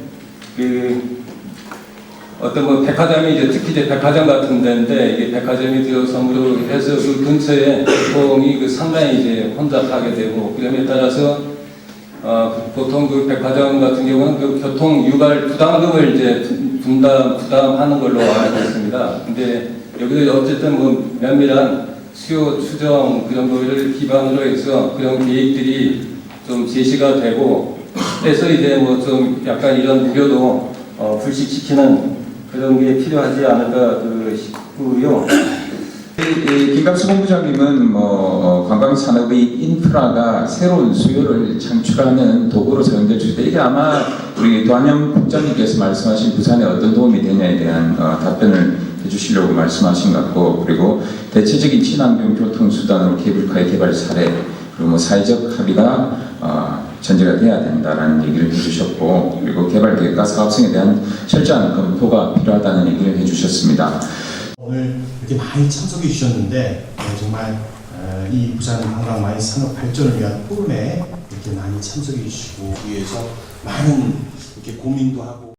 그 어떤 뭐 백화점이 이제 특히 이제 백화점 같은 데인데 이게 백화점이 들어섬으로 해서 그 근처에 교통이 그 상당히 이제 혼잡하게 되고 그럼에 따라서 보통 그 백화점 같은 경우는 그 교통 유발 부담금을 이제 부담하는 걸로 알고 있습니다. 근데 여기도 어쨌든 뭐 면밀한 수요 추정 그런 거를 기반으로 해서 그런 계획들이 좀 제시가 되고 해서 이제 뭐 좀 약간 이런 우려도 불식시키는 그런 게 필요하지 않을까 싶고요. 김갑수 본부장님은 관광 산업의 인프라가 새로운 수요를 창출하는 도구로 사용될 수 있다. 이게 아마 우리 도한영 국장님께서 말씀하신 부산에 어떤 도움이 되냐에 대한 답변을 해주시려고 말씀하신 것 같고, 그리고 대체적인 친환경 교통 수단으로 케이블카의 개발 사례, 그리고 뭐 사회적 합의가 전제가 돼야 된다라는 얘기를 해주셨고, 그리고 개발 계획과 사업성에 대한 철저한 검토가 필요하다는 얘기를 해주셨습니다. 오늘 이렇게 많이 참석해 주셨는데 정말 이 부산 관광 마인 산업 발전을 위한 포럼에 이렇게 많이 참석해 주시고 위해서 많은 이렇게 고민도 하고.